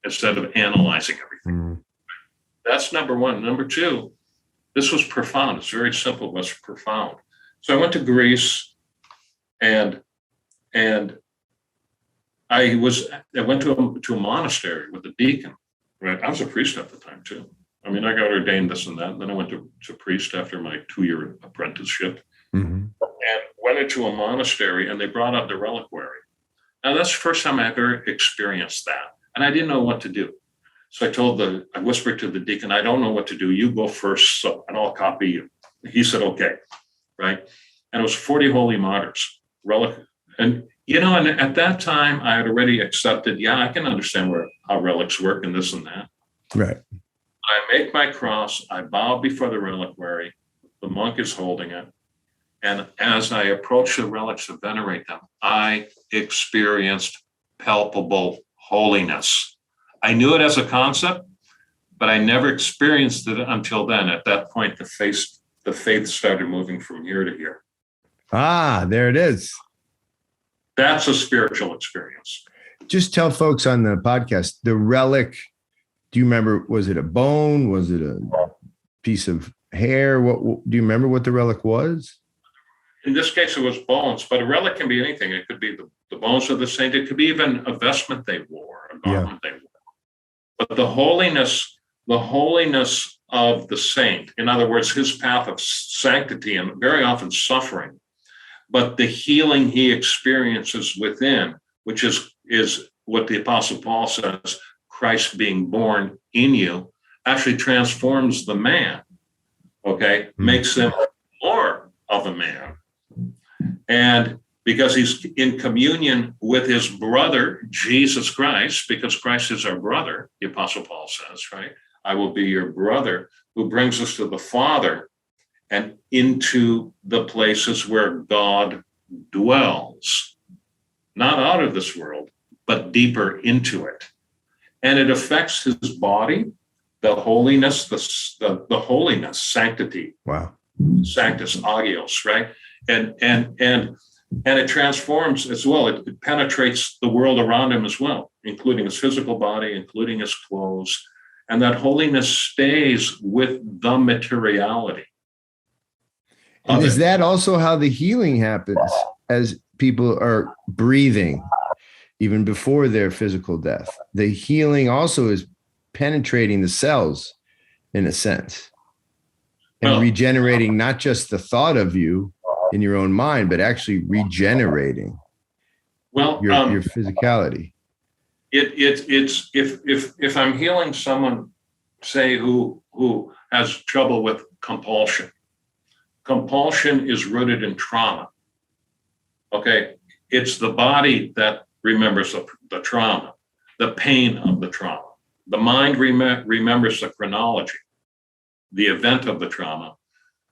[SPEAKER 1] instead of analyzing everything. That's number one. Number two, this was profound. It's very simple, but it's profound. So I went to Greece, and I went to a monastery with a deacon. Right, I was a priest at the time too. I mean, I got ordained this and that. And then I went to priest after my 2-year apprenticeship and went into a monastery, and they brought out the reliquary. Now, that's the first time I ever experienced that. And I didn't know what to do. So I whispered to the deacon, I don't know what to do. You go first, and I'll copy you. He said, okay, right? And it was 40 holy martyrs, relic. And, and at that time, I had already accepted, I can understand how relics work and this and that.
[SPEAKER 2] Right.
[SPEAKER 1] I make my cross, I bow before the reliquary, the monk is holding it. And as I approach the relics to venerate them, I experienced palpable holiness. I knew it as a concept, but I never experienced it until then. At that point, the faith started moving from here to here.
[SPEAKER 2] Ah, there it is.
[SPEAKER 1] That's a spiritual experience.
[SPEAKER 2] Just tell folks on the podcast, the relic, do you remember, was it a bone? Was it a piece of hair? What do you remember what the relic was?
[SPEAKER 1] In this case, it was bones, but a relic can be anything. It could be the bones of the saint. It could be even a vestment they wore, a garment they wore. But the holiness of the saint, in other words, his path of sanctity and very often suffering, but the healing he experiences within, which is what the Apostle Paul says, Christ being born in you, actually transforms the man, okay? Makes him more of a man. And because he's in communion with his brother, Jesus Christ, because Christ is our brother, the Apostle Paul says, right? I will be your brother, who brings us to the Father and into the places where God dwells, not out of this world, but deeper into it. And it affects his body, the holiness, the holiness, sanctity.
[SPEAKER 2] Wow.
[SPEAKER 1] Sanctus agios, right? And it transforms as well. It penetrates the world around him as well, including his physical body, including his clothes. And that holiness stays with the materiality.
[SPEAKER 2] And is that also how the healing happens as people are breathing, even before their physical death? The healing also is penetrating the cells in a sense and regenerating not just the thought of you in your own mind, but actually regenerating your physicality.
[SPEAKER 1] It's if I'm healing someone, say who has trouble with compulsion. Compulsion is rooted in trauma. Okay, it's the body that remembers the trauma, the pain of the trauma. The mind remembers the chronology, the event of the trauma,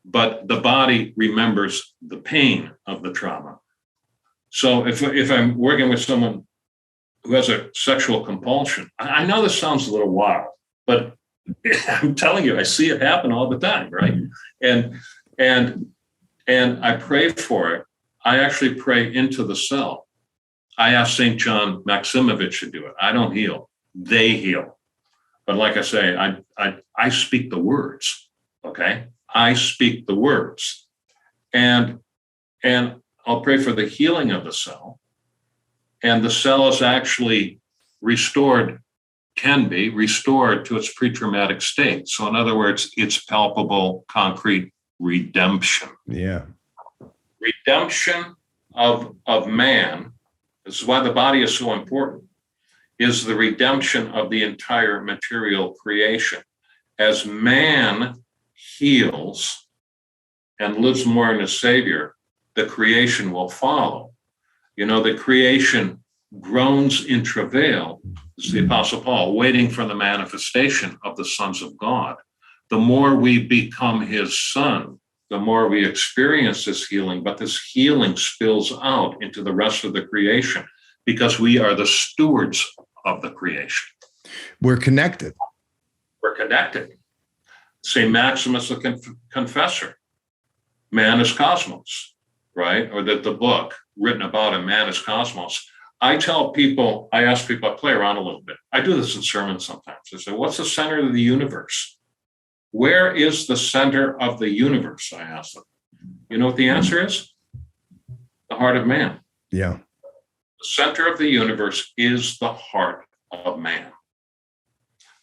[SPEAKER 1] but the body remembers the pain of the trauma. So if I'm working with someone who has a sexual compulsion, I know this sounds a little wild, but I'm telling you, I see it happen all the time, right? And I pray for it. I actually pray into the cell. I asked St. John Maximovich to do it. I don't heal; they heal. But like I say, I speak the words. Okay, I speak the words, and I'll pray for the healing of the cell, and the cell is actually restored, can be restored to its pre-traumatic state. So in other words, it's palpable, concrete redemption.
[SPEAKER 2] Yeah.
[SPEAKER 1] Redemption of man, this is why the body is so important, is the redemption of the entire material creation. As man heals and lives more in his Savior, the creation will follow. You know, the creation groans in travail, is the Apostle Paul, waiting for the manifestation of the sons of God. The more we become his son, the more we experience this healing, but this healing spills out into the rest of the creation because we are the stewards of the creation.
[SPEAKER 2] We're connected.
[SPEAKER 1] We're connected. St. Maximus the Confessor, man is cosmos, right? Or that the book written about him, man is cosmos. I ask people, I play around a little bit. I do this in sermons sometimes. I say, what's the center of the universe? Where is the center of the universe? I ask them. You know what the answer is? The heart of man.
[SPEAKER 2] Yeah.
[SPEAKER 1] The center of the universe is the heart of man.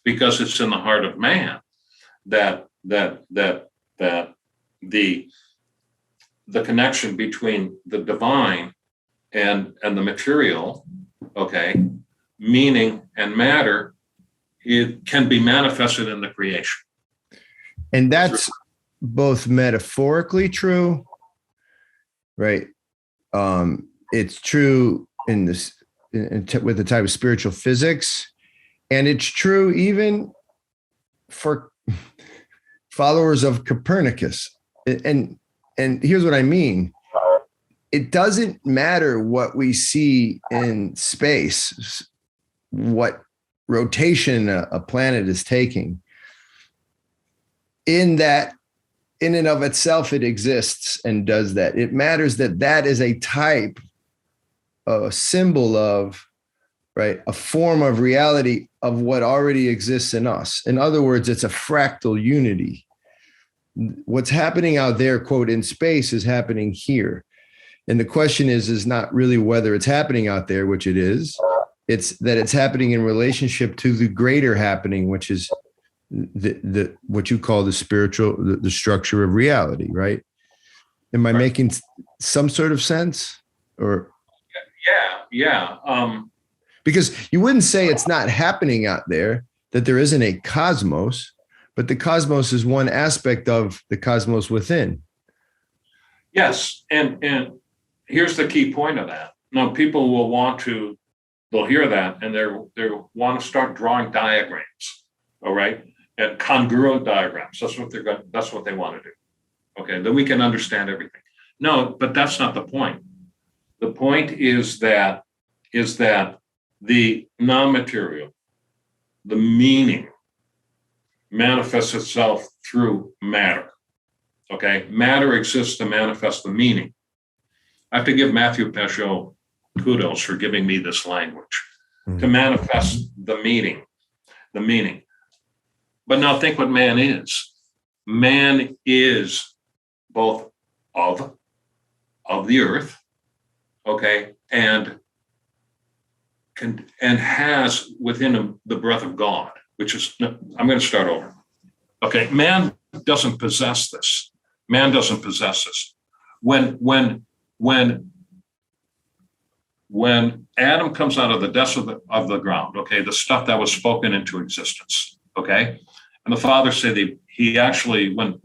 [SPEAKER 1] Because it's in the heart of man that the connection between the divine and the material, okay, meaning and matter, it can be manifested in the creation.
[SPEAKER 2] And that's both metaphorically true, right? It's true in this with the type of spiritual physics, and it's true even for followers of Copernicus. And here's what I mean. It doesn't matter what we see in space, what rotation a planet is taking. In and of itself, it exists and does that. It matters that is a type, a symbol of, right, a form of reality of what already exists in us. In other words, it's a fractal unity. What's happening out there, quote, in space is happening here. And the question is not really whether it's happening out there, which it is. It's that it's happening in relationship to the greater happening, which is the what you call the spiritual, the structure of reality, right? Am I making some sort of sense? Or
[SPEAKER 1] yeah.
[SPEAKER 2] Because you wouldn't say it's not happening out there, that there isn't a cosmos, but the cosmos is one aspect of the cosmos within.
[SPEAKER 1] Yes, and here's the key point of that. Now, people they'll hear that and they want to start drawing diagrams, all right, and congruent diagrams. That's what they want to do. Okay, then we can understand everything. No, but that's not the point. The point is that the non-material, the meaning, manifests itself through matter. Okay, matter exists to manifest the meaning. I have to give Matthew Peugeot kudos for giving me this language to manifest the meaning. But now think what man is. Man is both of the earth, okay, and has within him the breath of God, which is, I'm going to start over. Okay, man doesn't possess this. Man doesn't possess this. When Adam comes out of the depths of the ground, okay, the stuff that was spoken into existence, okay, and the Father said he actually, when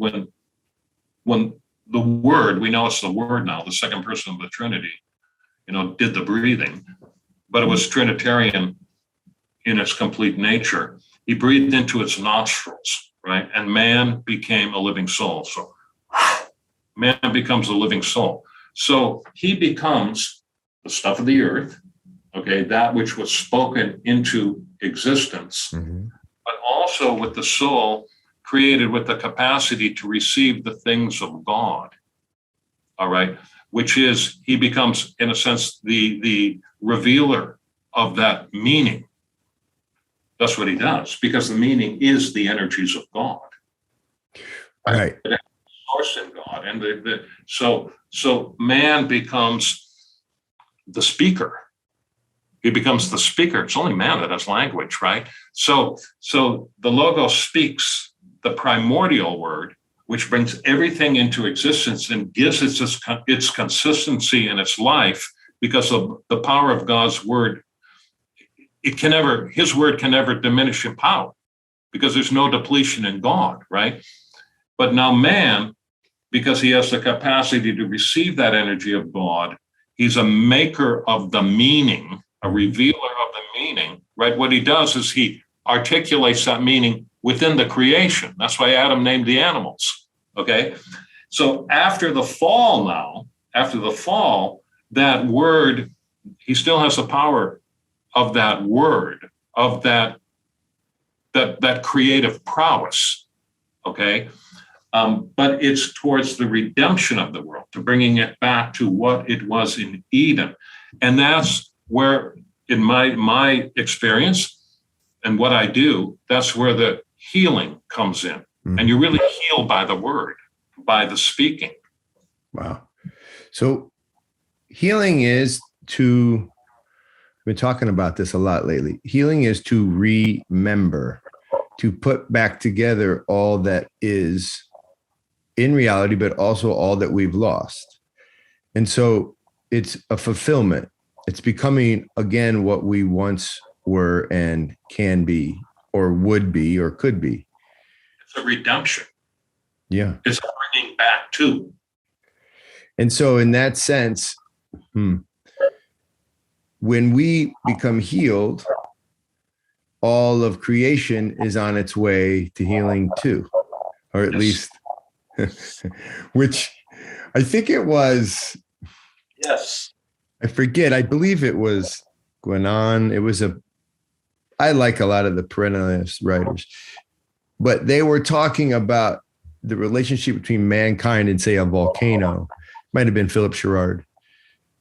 [SPEAKER 1] the Word, we know it's the Word now, the second person of the Trinity, did the breathing, but it was Trinitarian in its complete nature. He breathed into its nostrils, right, and man became a living soul. So man becomes a living soul. So he becomes the stuff of the earth, okay, that which was spoken into existence, but also with the soul created with the capacity to receive the things of God, all right, which is, he becomes, in a sense, the revealer of that meaning. That's what he does, because the meaning is the energies of God.
[SPEAKER 2] Right.
[SPEAKER 1] Source in God. And so man becomes the speaker. He becomes the speaker. It's only man that has language, right? So the Logos speaks the primordial word, which brings everything into existence and gives its consistency in its life, because of the power of God's word. His word can never diminish in power, because there's no depletion in God, right? But now man, because he has the capacity to receive that energy of God, he's a maker of the meaning, a revealer of the meaning, right? What he does is he articulates that meaning within the creation. That's why Adam named the animals, okay? So after the fall, that word, he still has the power of that word, of that creative prowess, okay? But it's towards the redemption of the world, to bringing it back to what it was in Eden. And that's where, in my experience and what I do, that's where the healing comes in. And you really heal by the word, by the speaking.
[SPEAKER 2] Wow. So healing is to, we've been talking about this a lot lately. Healing is to remember. to put back together all that is in reality, but also all that we've lost. And so it's a fulfillment. It's becoming, again, what we once were and can be, or would be, or could be.
[SPEAKER 1] It's a redemption.
[SPEAKER 2] Yeah.
[SPEAKER 1] It's bringing back to.
[SPEAKER 2] And so in that sense, when we become healed, all of creation is on its way to healing too, or at least, which I think it was.
[SPEAKER 1] Yes.
[SPEAKER 2] I forget. I believe it was Guénon. I like a lot of the perennialist writers, but they were talking about the relationship between mankind and, say, a volcano. Might have been Philip Sherrard.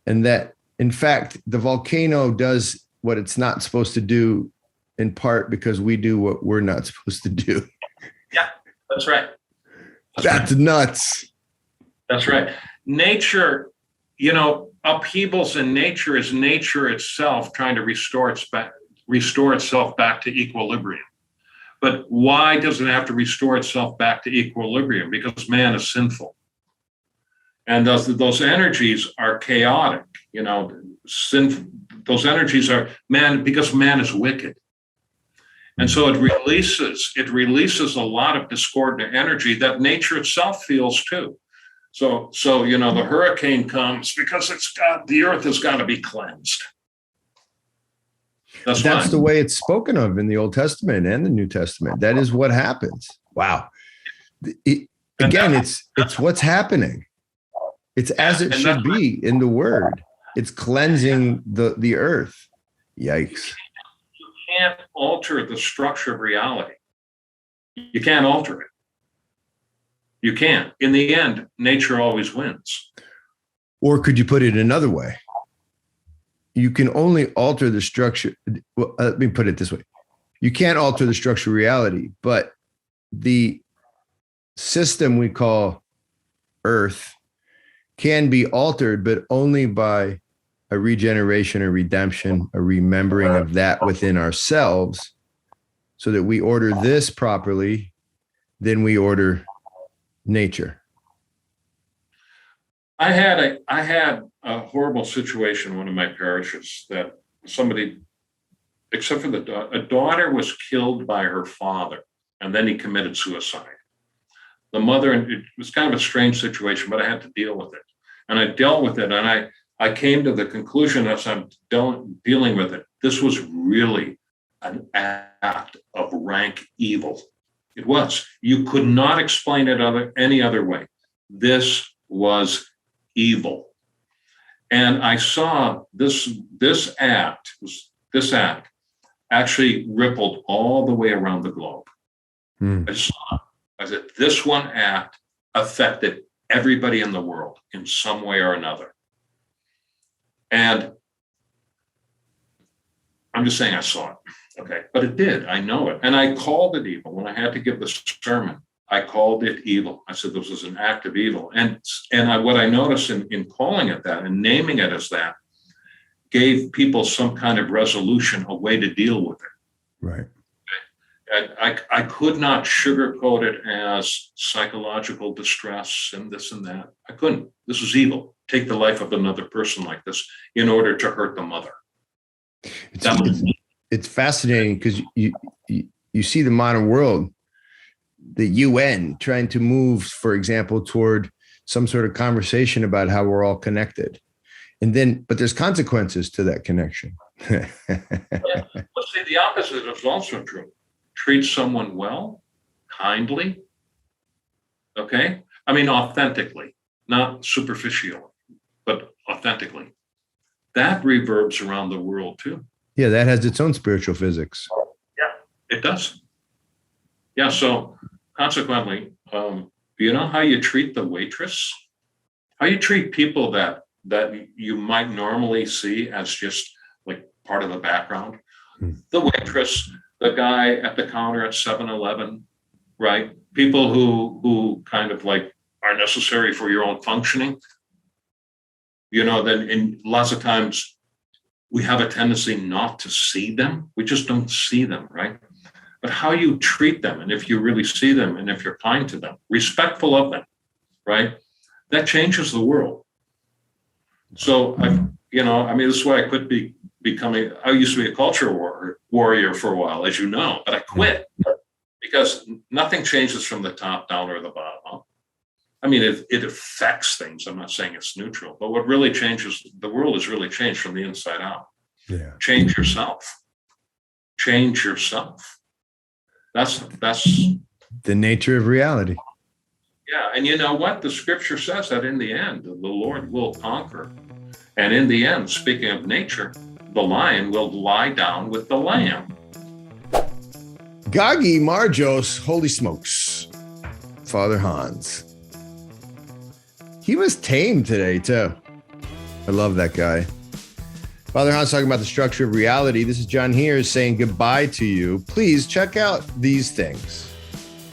[SPEAKER 2] And that, in fact, the volcano does what it's not supposed to do, in part because we do what we're not supposed to do.
[SPEAKER 1] Yeah, that's right.
[SPEAKER 2] That's nuts.
[SPEAKER 1] That's right. Nature, upheavals in nature is nature itself trying to restore itself back to equilibrium. But why does it have to restore itself back to equilibrium? Because man is sinful. And those energies are chaotic, those energies are because man is wicked. And so it releases a lot of discordant energy that nature itself feels too. So the hurricane comes because the earth has got to be cleansed.
[SPEAKER 2] That's the way it's spoken of in the Old Testament and the New Testament. That is what happens. Wow. It's what's happening. It's as it should be in the word. It's cleansing the earth. Yikes.
[SPEAKER 1] You can't alter the structure of reality. You can't alter it. You can't. In the end, nature always wins.
[SPEAKER 2] Or could you put it another way? You can only alter the structure. Well, let me put it this way. You can't alter the structure of reality, but the system we call Earth can be altered, but only by a regeneration, a redemption, a remembering of that within ourselves, so that we order this properly, then we order nature.
[SPEAKER 1] I had a horrible situation in one of my parishes that somebody, except for a daughter was killed by her father, and then he committed suicide. The mother, and it was kind of a strange situation, but I had to deal with it. And I dealt with it, and I came to the conclusion as I'm dealing with it, this was really an act of rank evil. It was. You could not explain it any other way. This was evil. And I saw this act actually rippled all the way around the globe. I said, this one act affected everybody in the world in some way or another. And I'm just saying I saw it. Okay, but it did. I know it. And I called it evil. When I had to give the sermon, I called it evil. I said this was an act of evil. And what I noticed in calling it that and naming it as that gave people some kind of resolution, a way to deal with it.
[SPEAKER 2] Right.
[SPEAKER 1] And I could not sugarcoat it as psychological distress and this and that. I couldn't. This was evil. Take the life of another person like this in order to hurt the mother.
[SPEAKER 2] It's fascinating because you see the modern world, the UN trying to move, for example, toward some sort of conversation about how we're all connected. But there's consequences to that connection.
[SPEAKER 1] Yeah. Well, see, the opposite is also true. Treat someone well, kindly. Okay? I mean, authentically, not superficially, but authentically. That reverbs around the world too.
[SPEAKER 2] Yeah, that has its own spiritual physics.
[SPEAKER 1] Yeah, it does. Yeah, so consequently, you know how you treat the waitress? How you treat people that you might normally see as just like part of the background? The waitress, the guy at the counter at 7-Eleven, right? People who kind of like are necessary for your own functioning. Then in lots of times we have a tendency not to see them. We just don't see them, right? but how you treat them, and if you really see them, and if you're kind to them, respectful of them, right? That changes the world. So this is why I quit becoming. I used to be a culture warrior for a while, as you know, but I quit because nothing changes from the top down or the bottom up. I mean, it affects things. I'm not saying it's neutral, but what really changes, the world has really changed from the inside out.
[SPEAKER 2] Yeah.
[SPEAKER 1] Change yourself. Change yourself. That's
[SPEAKER 2] the nature of reality.
[SPEAKER 1] Yeah. And you know what? The scripture says that in the end, the Lord will conquer. And in the end, speaking of nature, the lion will lie down with the lamb.
[SPEAKER 2] Gagi Marjos, holy smokes. Father Hans. He was tame today, too. I love that guy. Father Hans talking about the structure of reality. This is John Heers saying goodbye to you. Please check out these things.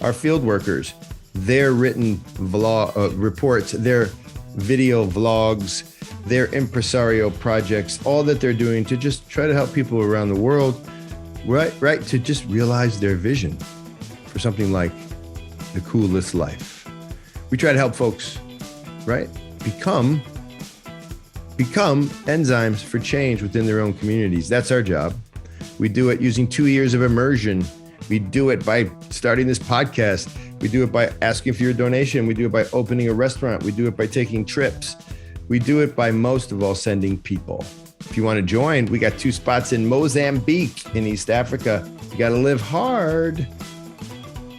[SPEAKER 2] Our field workers, their written reports, their video vlogs, their impresario projects, all that they're doing to just try to help people around the world, right, to just realize their vision for something like the coolest life. We try to help folks, right, become enzymes for change within their own communities. That's our job. We do it using 2 years of immersion. We do it by starting this podcast. We do it by asking for your donation. We do it by opening a restaurant. We do it by taking trips. We do it by, most of all, sending people. If you want to join, we got 2 spots in Mozambique in East Africa. You got to live hard,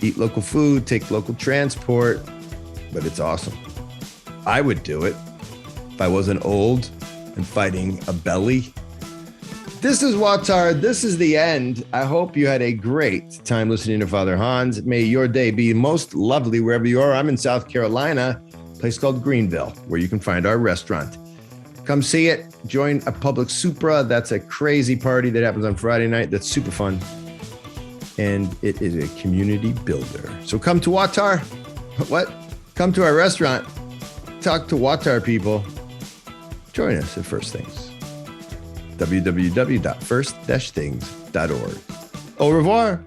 [SPEAKER 2] eat local food, take local transport, but it's awesome. I would do it if I wasn't old and fighting a belly. This is Watar. This is the end. I hope you had a great time listening to Father Hans. May your day be most lovely wherever you are. I'm in South Carolina, a place called Greenville, where you can find our restaurant. Come see it. Join a public supra. That's a crazy party that happens on Friday night. That's super fun. And it is a community builder. So come to Watar. What? Come to our restaurant. Talk to Watar people. Join us at First Things. www.first-things.org. Au revoir.